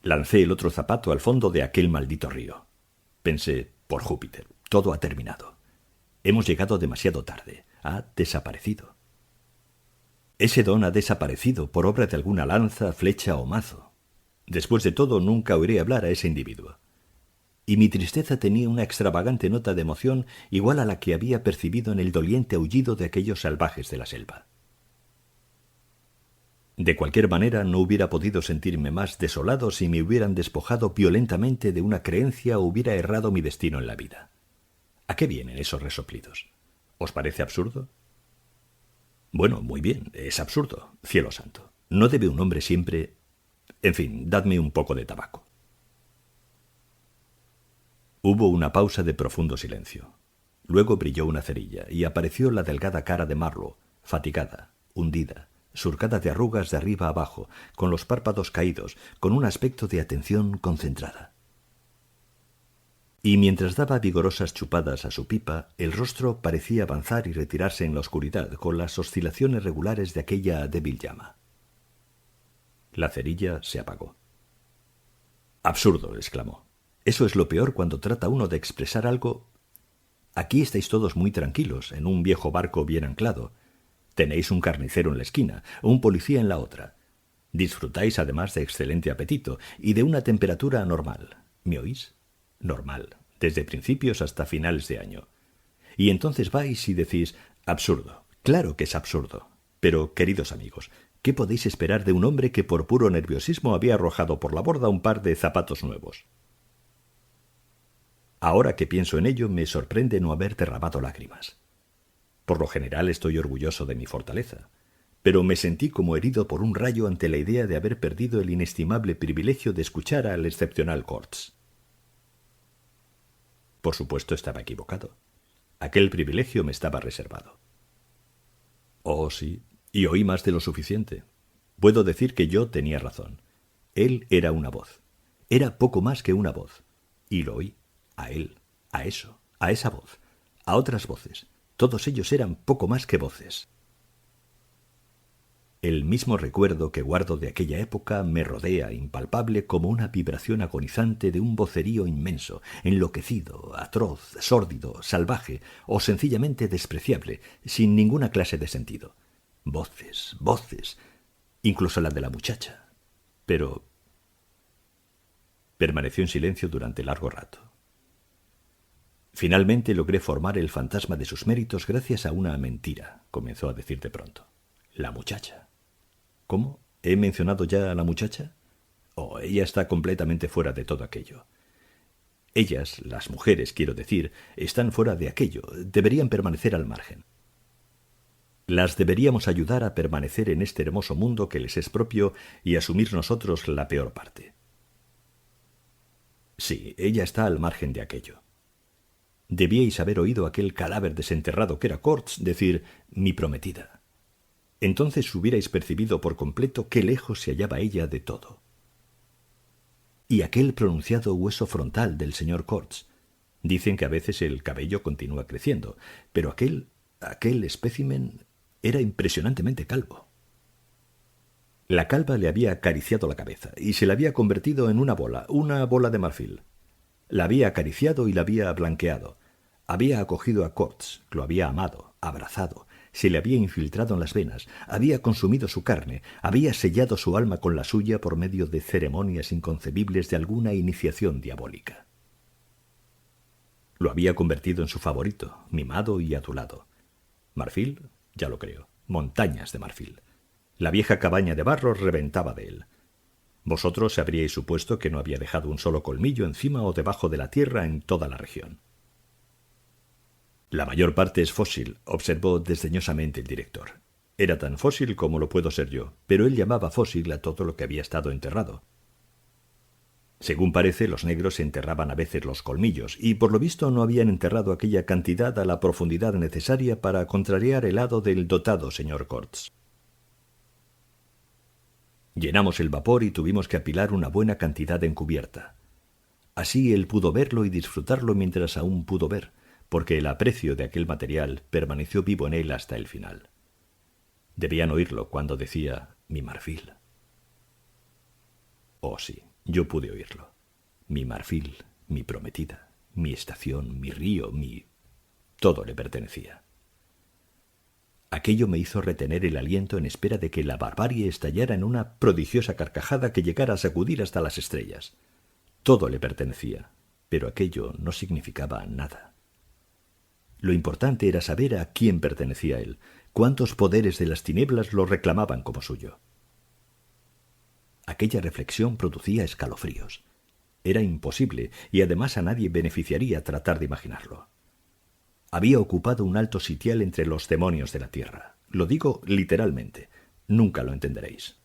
Lancé el otro zapato al fondo de aquel maldito río. Pensé, por Júpiter, todo ha terminado. Hemos llegado demasiado tarde. Ha desaparecido. Ese don ha desaparecido por obra de alguna lanza, flecha o mazo. Después de todo, nunca oiré hablar a ese individuo. Y mi tristeza tenía una extravagante nota de emoción igual a la que había percibido en el doliente aullido de aquellos salvajes de la selva. De cualquier manera, no hubiera podido sentirme más desolado si me hubieran despojado violentamente de una creencia o hubiera errado mi destino en la vida. ¿A qué vienen esos resoplidos? ¿Os parece absurdo? Bueno, muy bien, es absurdo, cielo santo. ¿No debe un hombre siempre...? En fin, dadme un poco de tabaco. Hubo una pausa de profundo silencio. Luego brilló una cerilla y apareció la delgada cara de Marlowe, fatigada, hundida, surcada de arrugas de arriba abajo, con los párpados caídos, con un aspecto de atención concentrada. Y mientras daba vigorosas chupadas a su pipa, el rostro parecía avanzar y retirarse en la oscuridad con las oscilaciones regulares de aquella débil llama. La cerilla se apagó. «Absurdo», exclamó. «Eso es lo peor cuando trata uno de expresar algo. Aquí estáis todos muy tranquilos, en un viejo barco bien anclado. Tenéis un carnicero en la esquina, un policía en la otra. Disfrutáis además de excelente apetito y de una temperatura normal. ¿Me oís? Normal, desde principios hasta finales de año. Y entonces vais y decís, absurdo. Claro que es absurdo. Pero, queridos amigos, ¿qué podéis esperar de un hombre que por puro nerviosismo había arrojado por la borda un par de zapatos nuevos? Ahora que pienso en ello, me sorprende no haber derramado lágrimas. Por lo general estoy orgulloso de mi fortaleza, pero me sentí como herido por un rayo ante la idea de haber perdido el inestimable privilegio de escuchar al excepcional Corts. Por supuesto, estaba equivocado. Aquel privilegio me estaba reservado. Oh, sí, y oí más de lo suficiente. Puedo decir que yo tenía razón. Él era una voz. Era poco más que una voz. Y lo oí. A él, a eso, a esa voz, a otras voces. Todos ellos eran poco más que voces. El mismo recuerdo que guardo de aquella época me rodea, impalpable, como una vibración agonizante de un vocerío inmenso, enloquecido, atroz, sórdido, salvaje o sencillamente despreciable, sin ninguna clase de sentido. Voces, voces, incluso la de la muchacha. Pero permaneció en silencio durante largo rato. Finalmente logré formar el fantasma de sus méritos gracias a una mentira, comenzó a decir de pronto. La muchacha. ¿Cómo? ¿He mencionado ya a la muchacha? Oh, ella está completamente fuera de todo aquello. Ellas, las mujeres, quiero decir, están fuera de aquello, deberían permanecer al margen. Las deberíamos ayudar a permanecer en este hermoso mundo que les es propio y asumir nosotros la peor parte. Sí, ella está al margen de aquello. Debíais haber oído aquel cadáver desenterrado que era Corts decir «mi prometida». Entonces hubierais percibido por completo qué lejos se hallaba ella de todo. Y aquel pronunciado hueso frontal del señor Corts. Dicen que a veces el cabello continúa creciendo, pero aquel espécimen era impresionantemente calvo. La calva le había acariciado la cabeza y se la había convertido en una bola de marfil. La había acariciado y la había blanqueado. Había acogido a Corts, lo había amado, abrazado, se le había infiltrado en las venas, había consumido su carne, había sellado su alma con la suya por medio de ceremonias inconcebibles de alguna iniciación diabólica. Lo había convertido en su favorito, mimado y adulado. Marfil, ya lo creo, montañas de marfil. La vieja cabaña de barro reventaba de él. Vosotros habríais supuesto que no había dejado un solo colmillo encima o debajo de la tierra en toda la región. La mayor parte es fósil, observó desdeñosamente el director. Era tan fósil como lo puedo ser yo, pero él llamaba fósil a todo lo que había estado enterrado. Según parece, los negros enterraban a veces los colmillos, y por lo visto no habían enterrado aquella cantidad a la profundidad necesaria para contrariar el hado del dotado señor Corts. Llenamos el vapor y tuvimos que apilar una buena cantidad en cubierta. Así él pudo verlo y disfrutarlo mientras aún pudo ver, porque el aprecio de aquel material permaneció vivo en él hasta el final. Debían oírlo cuando decía «mi marfil». Oh sí, yo pude oírlo. Mi marfil, mi prometida, mi estación, mi río, todo le pertenecía. Aquello me hizo retener el aliento en espera de que la barbarie estallara en una prodigiosa carcajada que llegara a sacudir hasta las estrellas. Todo le pertenecía, pero aquello no significaba nada. Lo importante era saber a quién pertenecía él, cuántos poderes de las tinieblas lo reclamaban como suyo. Aquella reflexión producía escalofríos. Era imposible, y además a nadie beneficiaría tratar de imaginarlo. Había ocupado un alto sitial entre los demonios de la tierra. Lo digo literalmente. Nunca lo entenderéis.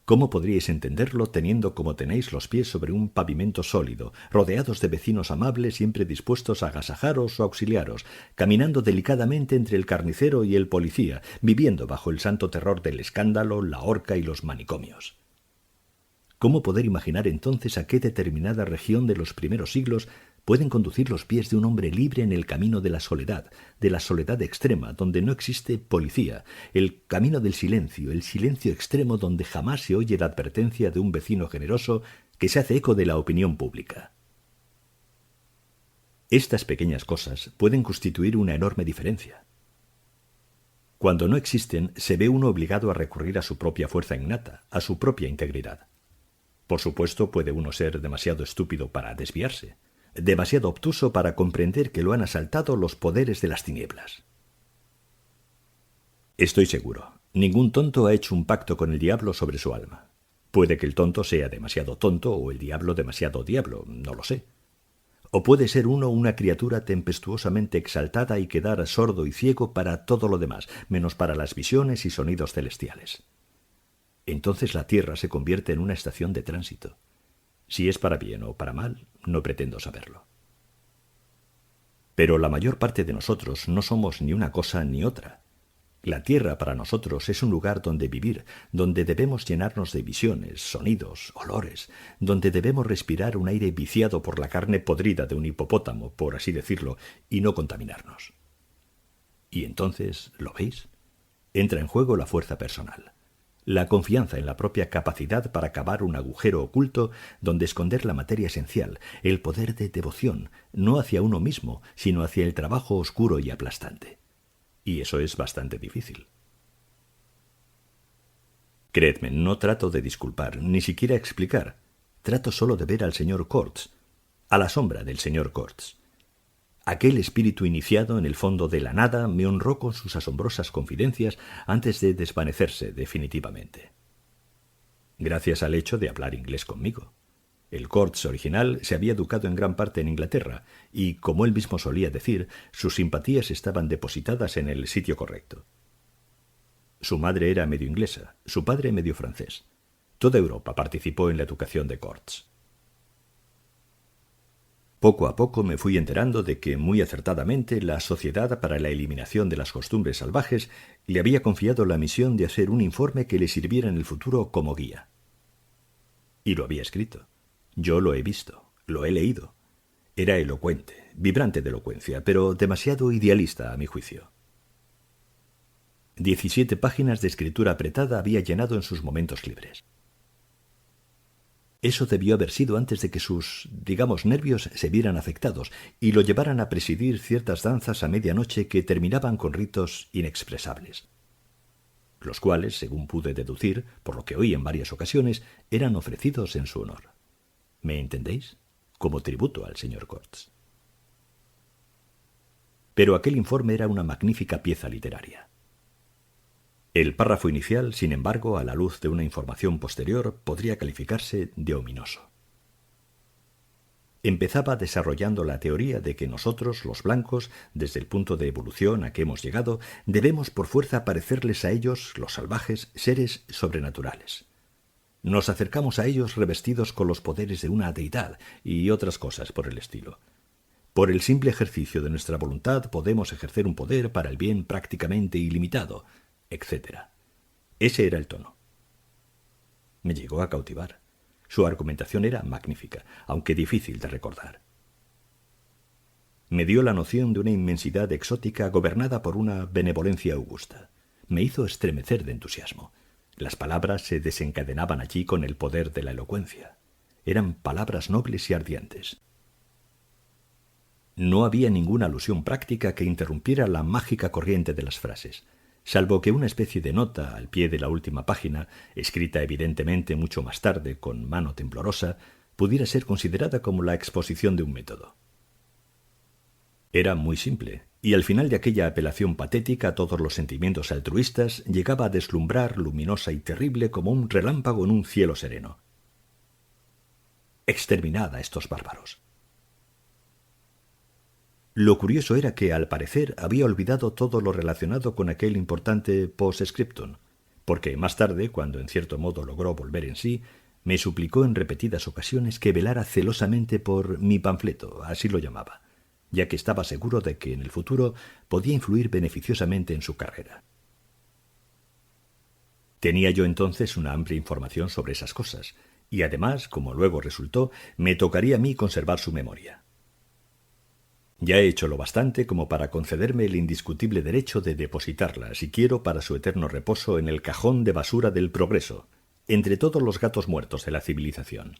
¿Cómo podríais entenderlo teniendo como tenéis los pies sobre un pavimento sólido, rodeados de vecinos amables siempre dispuestos a agasajaros o auxiliaros, caminando delicadamente entre el carnicero y el policía, viviendo bajo el santo terror del escándalo, la horca y los manicomios? ¿Cómo poder imaginar entonces a qué determinada región de los primeros siglos pueden conducir los pies de un hombre libre en el camino de la soledad extrema, donde no existe policía, el camino del silencio, el silencio extremo donde jamás se oye la advertencia de un vecino generoso que se hace eco de la opinión pública? Estas pequeñas cosas pueden constituir una enorme diferencia. Cuando no existen, se ve uno obligado a recurrir a su propia fuerza innata, a su propia integridad. Por supuesto, puede uno ser demasiado estúpido para desviarse, demasiado obtuso para comprender que lo han asaltado los poderes de las tinieblas. Estoy seguro, ningún tonto ha hecho un pacto con el diablo sobre su alma. Puede que el tonto sea demasiado tonto o el diablo demasiado diablo, no lo sé. O puede ser uno una criatura tempestuosamente exaltada y quedar sordo y ciego para todo lo demás, menos para las visiones y sonidos celestiales. Entonces la tierra se convierte en una estación de tránsito. Si es para bien o para mal, no pretendo saberlo. Pero la mayor parte de nosotros no somos ni una cosa ni otra. La tierra para nosotros es un lugar donde vivir, donde debemos llenarnos de visiones, sonidos, olores, donde debemos respirar un aire viciado por la carne podrida de un hipopótamo, por así decirlo, y no contaminarnos. Y entonces, ¿lo veis? Entra en juego la fuerza personal. La confianza en la propia capacidad para cavar un agujero oculto donde esconder la materia esencial, el poder de devoción, no hacia uno mismo, sino hacia el trabajo oscuro y aplastante. Y eso es bastante difícil. Creedme, no trato de disculpar, ni siquiera explicar. Trato solo de ver al señor Corts, a la sombra del señor Corts. Aquel espíritu iniciado en el fondo de la nada me honró con sus asombrosas confidencias antes de desvanecerse definitivamente. Gracias al hecho de hablar inglés conmigo. El Corts original se había educado en gran parte en Inglaterra y, como él mismo solía decir, sus simpatías estaban depositadas en el sitio correcto. Su madre era medio inglesa, su padre medio francés. Toda Europa participó en la educación de Corts. Poco a poco me fui enterando de que, muy acertadamente, la Sociedad para la Eliminación de las Costumbres Salvajes le había confiado la misión de hacer un informe que le sirviera en el futuro como guía. Y lo había escrito. Yo lo he visto, lo he leído. Era elocuente, vibrante de elocuencia, pero demasiado idealista a mi juicio. 17 páginas de escritura apretada había llenado en sus momentos libres. Eso debió haber sido antes de que sus, nervios se vieran afectados y lo llevaran a presidir ciertas danzas a medianoche que terminaban con ritos inexpresables, los cuales, según pude deducir, por lo que oí en varias ocasiones, eran ofrecidos en su honor. ¿Me entendéis? Como tributo al señor Corts. Pero aquel informe era una magnífica pieza literaria. El párrafo inicial, sin embargo, a la luz de una información posterior, podría calificarse de ominoso. Empezaba desarrollando la teoría de que nosotros, los blancos, desde el punto de evolución a que hemos llegado, debemos por fuerza parecerles a ellos, los salvajes, seres sobrenaturales. Nos acercamos a ellos revestidos con los poderes de una deidad y otras cosas por el estilo. Por el simple ejercicio de nuestra voluntad podemos ejercer un poder para el bien prácticamente ilimitado, etc. Ese era el tono. Me llegó a cautivar. Su argumentación era magnífica, aunque difícil de recordar. Me dio la noción de una inmensidad exótica gobernada por una benevolencia augusta. Me hizo estremecer de entusiasmo. Las palabras se desencadenaban allí con el poder de la elocuencia. Eran palabras nobles y ardientes. No había ninguna alusión práctica que interrumpiera la mágica corriente de las frases, salvo que una especie de nota al pie de la última página, escrita evidentemente mucho más tarde con mano temblorosa, pudiera ser considerada como la exposición de un método. Era muy simple, y al final de aquella apelación patética a todos los sentimientos altruistas llegaba a deslumbrar luminosa y terrible como un relámpago en un cielo sereno. Exterminad a estos bárbaros. Lo curioso era que, al parecer, había olvidado todo lo relacionado con aquel importante post-scriptum, porque más tarde, cuando en cierto modo logró volver en sí, me suplicó en repetidas ocasiones que velara celosamente por mi panfleto, así lo llamaba, ya que estaba seguro de que en el futuro podía influir beneficiosamente en su carrera. Tenía yo entonces una amplia información sobre esas cosas, y además, como luego resultó, me tocaría a mí conservar su memoria. Ya he hecho lo bastante como para concederme el indiscutible derecho de depositarla, si quiero, para su eterno reposo en el cajón de basura del progreso, entre todos los gatos muertos de la civilización.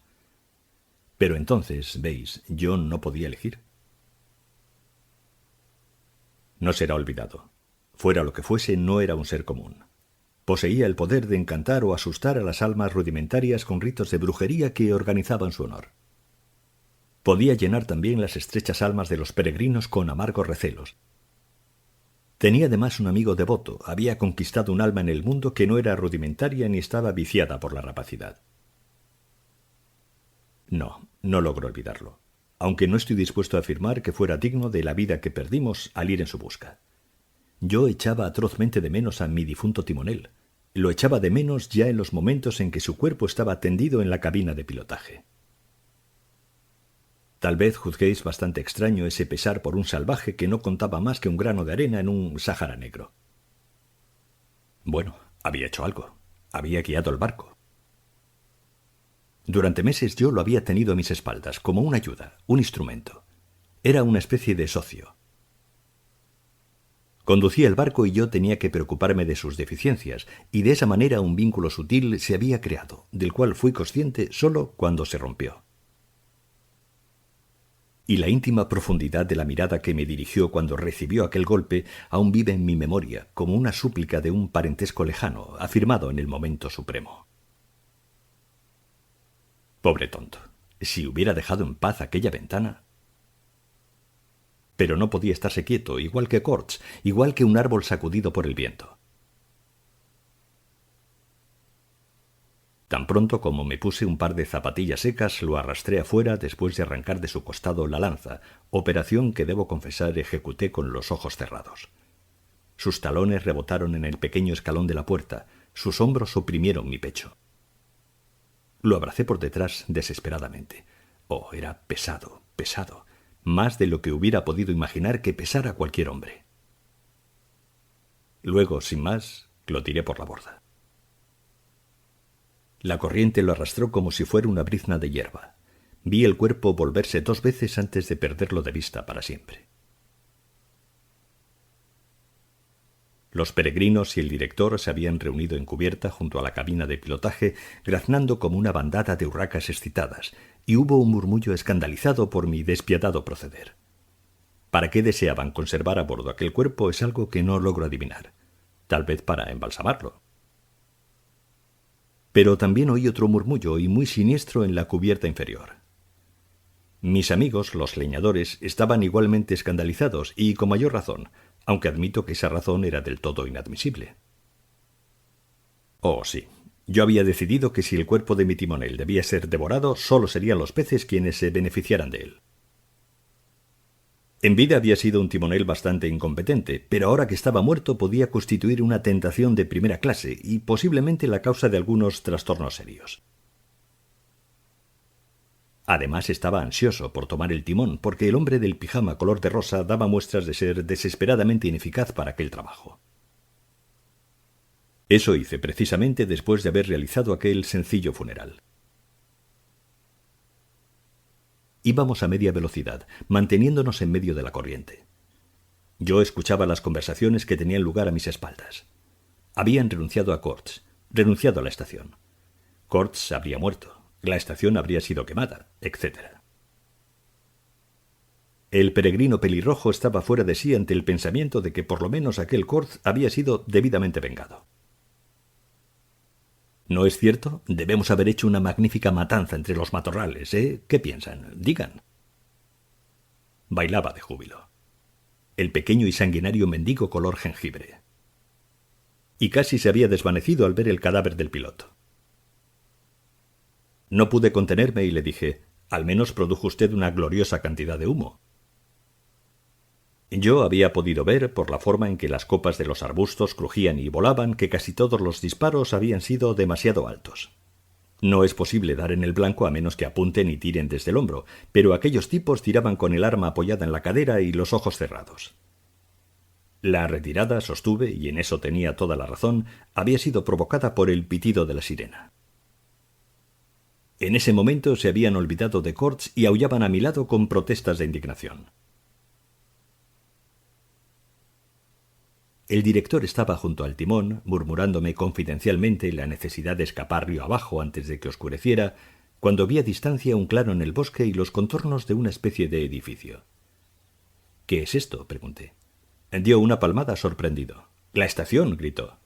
Pero entonces, veis, yo no podía elegir. No será olvidado. Fuera lo que fuese, no era un ser común. Poseía el poder de encantar o asustar a las almas rudimentarias con ritos de brujería que organizaban su honor. Podía llenar también las estrechas almas de los peregrinos con amargos recelos. Tenía además un amigo devoto, había conquistado un alma en el mundo que no era rudimentaria ni estaba viciada por la rapacidad. No logro olvidarlo, aunque no estoy dispuesto a afirmar que fuera digno de la vida que perdimos al ir en su busca. Yo echaba atrozmente de menos a mi difunto timonel. Lo echaba de menos ya en los momentos en que su cuerpo estaba tendido en la cabina de pilotaje. Tal vez juzguéis bastante extraño ese pesar por un salvaje que no contaba más que un grano de arena en un Sáhara negro. Bueno, había hecho algo. Había guiado el barco. Durante meses yo lo había tenido a mis espaldas, como una ayuda, un instrumento. Era una especie de socio. Conducía el barco y yo tenía que preocuparme de sus deficiencias, y de esa manera un vínculo sutil se había creado, del cual fui consciente solo cuando se rompió. Y la íntima profundidad de la mirada que me dirigió cuando recibió aquel golpe aún vive en mi memoria, como una súplica de un parentesco lejano, afirmado en el momento supremo. Pobre tonto, si hubiera dejado en paz aquella ventana. Pero no podía estarse quieto, igual que Corts, igual que un árbol sacudido por el viento. Tan pronto como me puse un par de zapatillas secas, lo arrastré afuera después de arrancar de su costado la lanza, operación que debo confesar ejecuté con los ojos cerrados. Sus talones rebotaron en el pequeño escalón de la puerta, sus hombros oprimieron mi pecho. Lo abracé por detrás desesperadamente. Oh, era pesado, pesado, más de lo que hubiera podido imaginar que pesara cualquier hombre. Luego, sin más, lo tiré por la borda. La corriente lo arrastró como si fuera una brizna de hierba. Vi el cuerpo volverse 2 veces antes de perderlo de vista para siempre. Los peregrinos y el director se habían reunido en cubierta junto a la cabina de pilotaje, graznando como una bandada de urracas excitadas, y hubo un murmullo escandalizado por mi despiadado proceder. ¿Para qué deseaban conservar a bordo aquel cuerpo? Es algo que no logro adivinar. Tal vez para embalsamarlo. Pero también oí otro murmullo y muy siniestro en la cubierta inferior. Mis amigos, los leñadores, estaban igualmente escandalizados y con mayor razón, aunque admito que esa razón era del todo inadmisible. Oh, sí. Yo había decidido que si el cuerpo de mi timonel debía ser devorado, solo serían los peces quienes se beneficiaran de él. En vida había sido un timonel bastante incompetente, pero ahora que estaba muerto podía constituir una tentación de primera clase y posiblemente la causa de algunos trastornos serios. Además estaba ansioso por tomar el timón, porque el hombre del pijama color de rosa daba muestras de ser desesperadamente ineficaz para aquel trabajo. Eso hice precisamente después de haber realizado aquel sencillo funeral. Íbamos a media velocidad, manteniéndonos en medio de la corriente. Yo escuchaba las conversaciones que tenían lugar a mis espaldas. Habían renunciado a Corts, renunciado a la estación. Corts habría muerto, la estación habría sido quemada, etc. El peregrino pelirrojo estaba fuera de sí ante el pensamiento de que por lo menos aquel Corts había sido debidamente vengado. ¿No es cierto? Debemos haber hecho una magnífica matanza entre los matorrales, ¿eh? ¿Qué piensan? Digan. Bailaba de júbilo. El pequeño y sanguinario mendigo color jengibre. Y casi se había desvanecido al ver el cadáver del piloto. No pude contenerme y le dije, al menos produjo usted una gloriosa cantidad de humo. Yo había podido ver, por la forma en que las copas de los arbustos crujían y volaban, que casi todos los disparos habían sido demasiado altos. No es posible dar en el blanco a menos que apunten y tiren desde el hombro, pero aquellos tipos tiraban con el arma apoyada en la cadera y los ojos cerrados. La retirada, sostuve, y en eso tenía toda la razón, había sido provocada por el pitido de la sirena. En ese momento se habían olvidado de Corts y aullaban a mi lado con protestas de indignación. El director estaba junto al timón, murmurándome confidencialmente la necesidad de escapar río abajo antes de que oscureciera, cuando vi a distancia un claro en el bosque y los contornos de una especie de edificio. —¿Qué es esto? —pregunté. Dio una palmada sorprendido. —¡La estación! —gritó.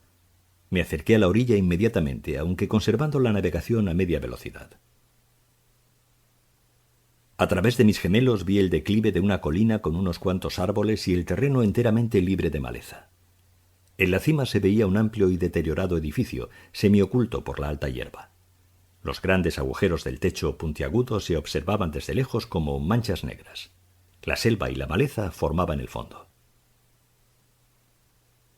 Me acerqué a la orilla inmediatamente, aunque conservando la navegación a media velocidad. A través de mis gemelos vi el declive de una colina con unos cuantos árboles y el terreno enteramente libre de maleza. En la cima se veía un amplio y deteriorado edificio, semioculto por la alta hierba. Los grandes agujeros del techo puntiagudo se observaban desde lejos como manchas negras. La selva y la maleza formaban el fondo.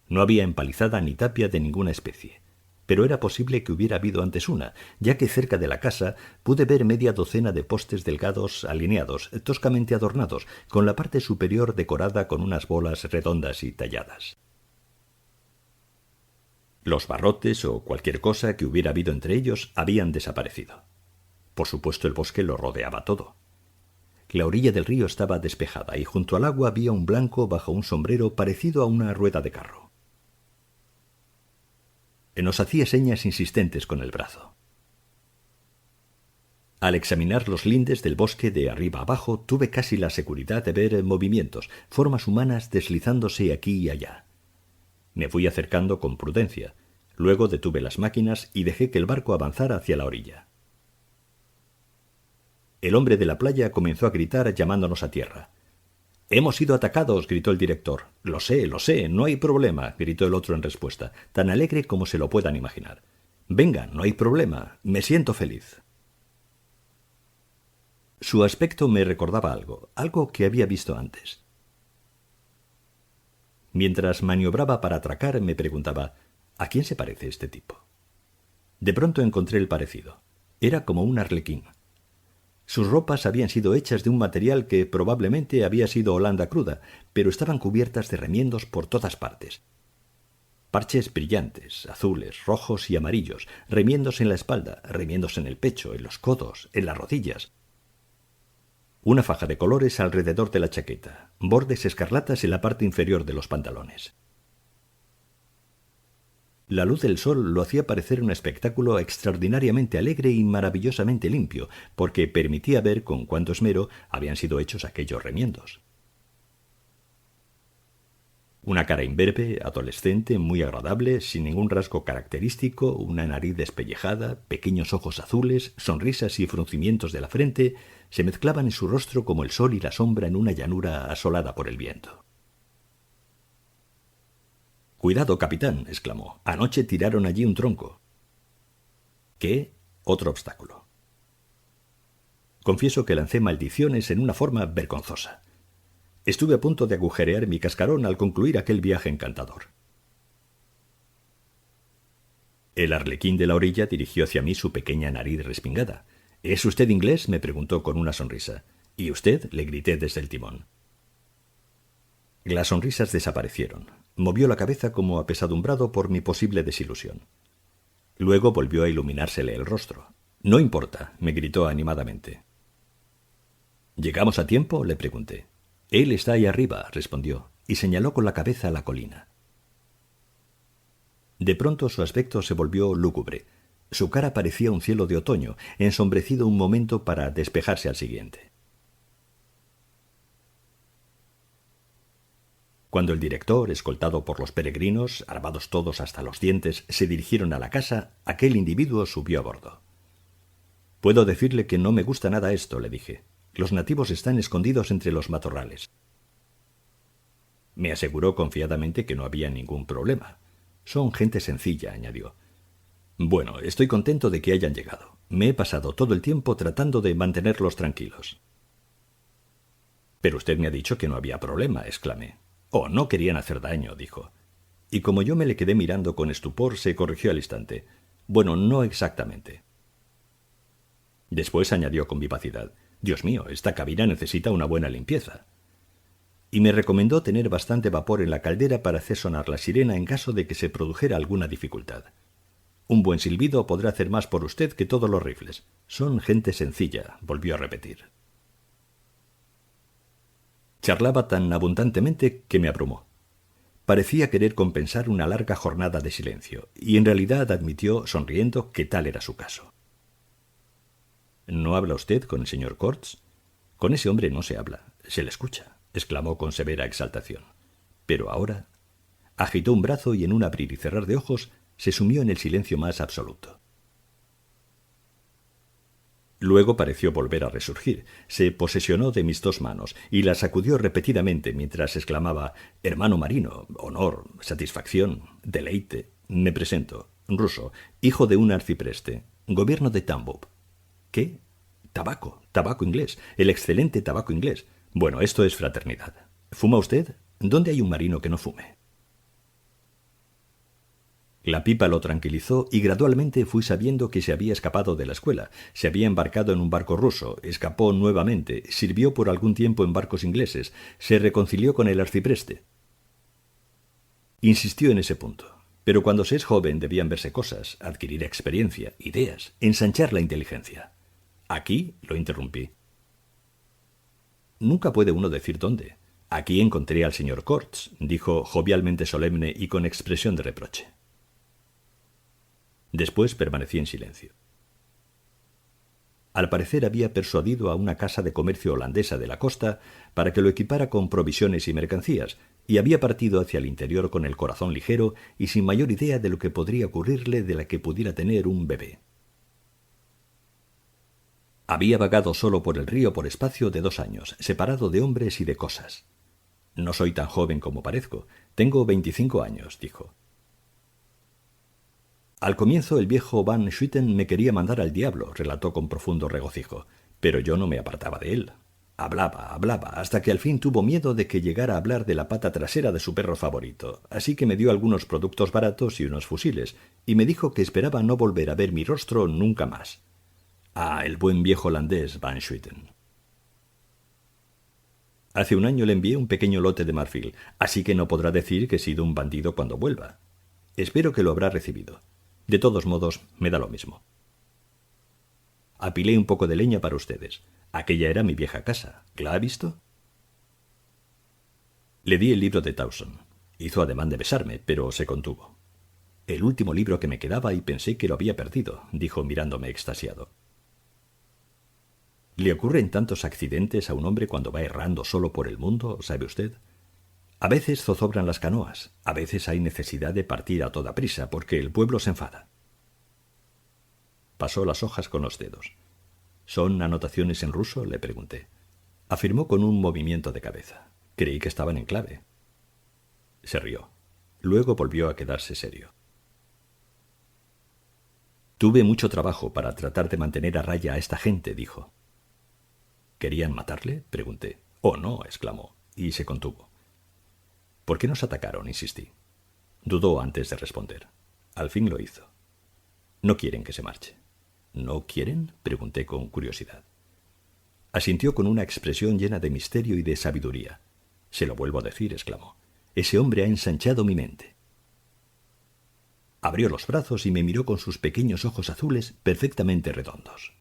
No había empalizada ni tapia de ninguna especie, pero era posible que hubiera habido antes una, ya que cerca de la casa pude ver media docena de postes delgados alineados, toscamente adornados, con la parte superior decorada con unas bolas redondas y talladas. Los barrotes o cualquier cosa que hubiera habido entre ellos habían desaparecido. Por supuesto, el bosque lo rodeaba todo. La orilla del río estaba despejada y junto al agua había un blanco bajo un sombrero parecido a una rueda de carro. Nos hacía señas insistentes con el brazo. Al examinar los lindes del bosque de arriba abajo, tuve casi la seguridad de ver movimientos, formas humanas deslizándose aquí y allá. Me fui acercando con prudencia. Luego detuve las máquinas y dejé que el barco avanzara hacia la orilla. El hombre de la playa comenzó a gritar llamándonos a tierra. «¡Hemos sido atacados!» gritó el director. Lo sé, no hay problema», gritó el otro en respuesta, tan alegre como se lo puedan imaginar. Venga, no hay problema. Me siento feliz. Su aspecto me recordaba algo que había visto antes. Mientras maniobraba para atracar, me preguntaba, ¿a quién se parece este tipo? De pronto encontré el parecido. Era como un arlequín. Sus ropas habían sido hechas de un material que probablemente había sido Holanda cruda, pero estaban cubiertas de remiendos por todas partes. Parches brillantes, azules, rojos y amarillos, remiendos en la espalda, remiendos en el pecho, en los codos, en las rodillas. Una faja de colores alrededor de la chaqueta, bordes escarlatas en la parte inferior de los pantalones. La luz del sol lo hacía parecer un espectáculo extraordinariamente alegre y maravillosamente limpio, porque permitía ver con cuánto esmero habían sido hechos aquellos remiendos. Una cara imberbe, adolescente, muy agradable, sin ningún rasgo característico, una nariz despellejada, pequeños ojos azules, sonrisas y fruncimientos de la frente, se mezclaban en su rostro como el sol y la sombra en una llanura asolada por el viento. «Cuidado, capitán», exclamó. «Anoche tiraron allí un tronco». ¿Qué? Otro obstáculo. Confieso que lancé maldiciones en una forma vergonzosa. Estuve a punto de agujerear mi cascarón al concluir aquel viaje encantador. El arlequín de la orilla dirigió hacia mí su pequeña nariz respingada. «¿Es usted inglés?», me preguntó con una sonrisa. «¿Y usted?», le grité desde el timón. Las sonrisas desaparecieron. Movió la cabeza como apesadumbrado por mi posible desilusión. Luego volvió a iluminársele el rostro. «No importa», me gritó animadamente. «¿Llegamos a tiempo?», le pregunté. «Él está ahí arriba», respondió, y señaló con la cabeza a la colina. De pronto su aspecto se volvió lúgubre. Su cara parecía un cielo de otoño, ensombrecido un momento para despejarse al siguiente. Cuando el director, escoltado por los peregrinos, armados todos hasta los dientes, se dirigieron a la casa, aquel individuo subió a bordo. «Puedo decirle que no me gusta nada esto», le dije. «Los nativos están escondidos entre los matorrales». Me aseguró confiadamente que no había ningún problema. «Son gente sencilla», añadió. «Bueno, estoy contento de que hayan llegado. Me he pasado todo el tiempo tratando de mantenerlos tranquilos». «Pero usted me ha dicho que no había problema», exclamé. «Oh, no querían hacer daño», dijo. Y como yo me le quedé mirando con estupor, se corrigió al instante. «Bueno, no exactamente». Después añadió con vivacidad. «Dios mío, esta cabina necesita una buena limpieza». Y me recomendó tener bastante vapor en la caldera para hacer sonar la sirena en caso de que se produjera alguna dificultad. «Un buen silbido podrá hacer más por usted que todos los rifles. Son gente sencilla», volvió a repetir. Charlaba tan abundantemente que me abrumó. Parecía querer compensar una larga jornada de silencio, y en realidad admitió, sonriendo, que tal era su caso. «¿No habla usted con el señor Corts?» «Con ese hombre no se habla, se le escucha», exclamó con severa exaltación. Pero ahora agitó un brazo y en un abrir y cerrar de ojos se sumió en el silencio más absoluto. Luego pareció volver a resurgir, se posesionó de mis dos manos y las sacudió repetidamente mientras exclamaba: «Hermano marino, honor, satisfacción, deleite. Me presento, ruso, hijo de un arcipreste, gobierno de Tambov». «¿Qué? Tabaco, tabaco inglés, el excelente tabaco inglés. Bueno, esto es fraternidad. ¿Fuma usted? ¿Dónde hay un marino que no fume?» La pipa lo tranquilizó y gradualmente fui sabiendo que se había escapado de la escuela, se había embarcado en un barco ruso, escapó nuevamente, sirvió por algún tiempo en barcos ingleses, se reconcilió con el arcipreste. Insistió en ese punto. Pero cuando se es joven debían verse cosas, adquirir experiencia, ideas, ensanchar la inteligencia. «Aquí», lo interrumpí. «Nunca puede uno decir dónde. Aquí encontré al señor Corts», dijo jovialmente solemne y con expresión de reproche. Después permanecí en silencio. Al parecer había persuadido a una casa de comercio holandesa de la costa para que lo equipara con provisiones y mercancías, y había partido hacia el interior con el corazón ligero y sin mayor idea de lo que podría ocurrirle de la que pudiera tener un bebé. Había vagado solo por el río por espacio de 2 años, separado de hombres y de cosas. «No soy tan joven como parezco. Tengo 25 años», dijo. Al comienzo el viejo Van Swieten me quería mandar al diablo, relató con profundo regocijo, pero yo no me apartaba de él. Hablaba, hasta que al fin tuvo miedo de que llegara a hablar de la pata trasera de su perro favorito, así que me dio algunos productos baratos y unos fusiles, y me dijo que esperaba no volver a ver mi rostro nunca más. Ah, el buen viejo holandés Van Swieten. Hace un año le envié un pequeño lote de marfil, así que no podrá decir que he sido un bandido cuando vuelva. Espero que lo habrá recibido. De todos modos, me da lo mismo. Apilé un poco de leña para ustedes. Aquella era mi vieja casa. ¿La ha visto? Le di el libro de Towson. Hizo ademán de besarme, pero se contuvo. El último libro que me quedaba y pensé que lo había perdido, dijo mirándome extasiado. ¿Le ocurren tantos accidentes a un hombre cuando va errando solo por el mundo, sabe usted? A veces zozobran las canoas, a veces hay necesidad de partir a toda prisa porque el pueblo se enfada. Pasó las hojas con los dedos. ¿Son anotaciones en ruso?, le pregunté. Afirmó con un movimiento de cabeza. Creí que estaban en clave. Se rió. Luego volvió a quedarse serio. Tuve mucho trabajo para tratar de mantener a raya a esta gente, dijo. ¿Querían matarle?, pregunté. Oh, no, exclamó, y se contuvo. ¿Por qué nos atacaron?, insistí. Dudó antes de responder. Al fin lo hizo. No quieren que se marche. ¿No quieren?, pregunté con curiosidad. Asintió con una expresión llena de misterio y de sabiduría. Se lo vuelvo a decir, exclamó. Ese hombre ha ensanchado mi mente. Abrió los brazos y me miró con sus pequeños ojos azules perfectamente redondos.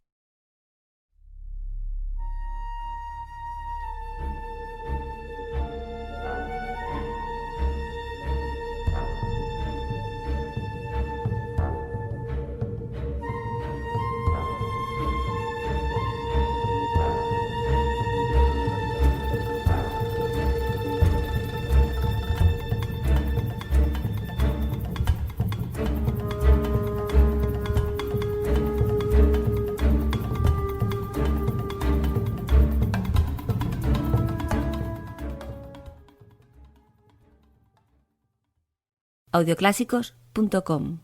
Audioclásicos.com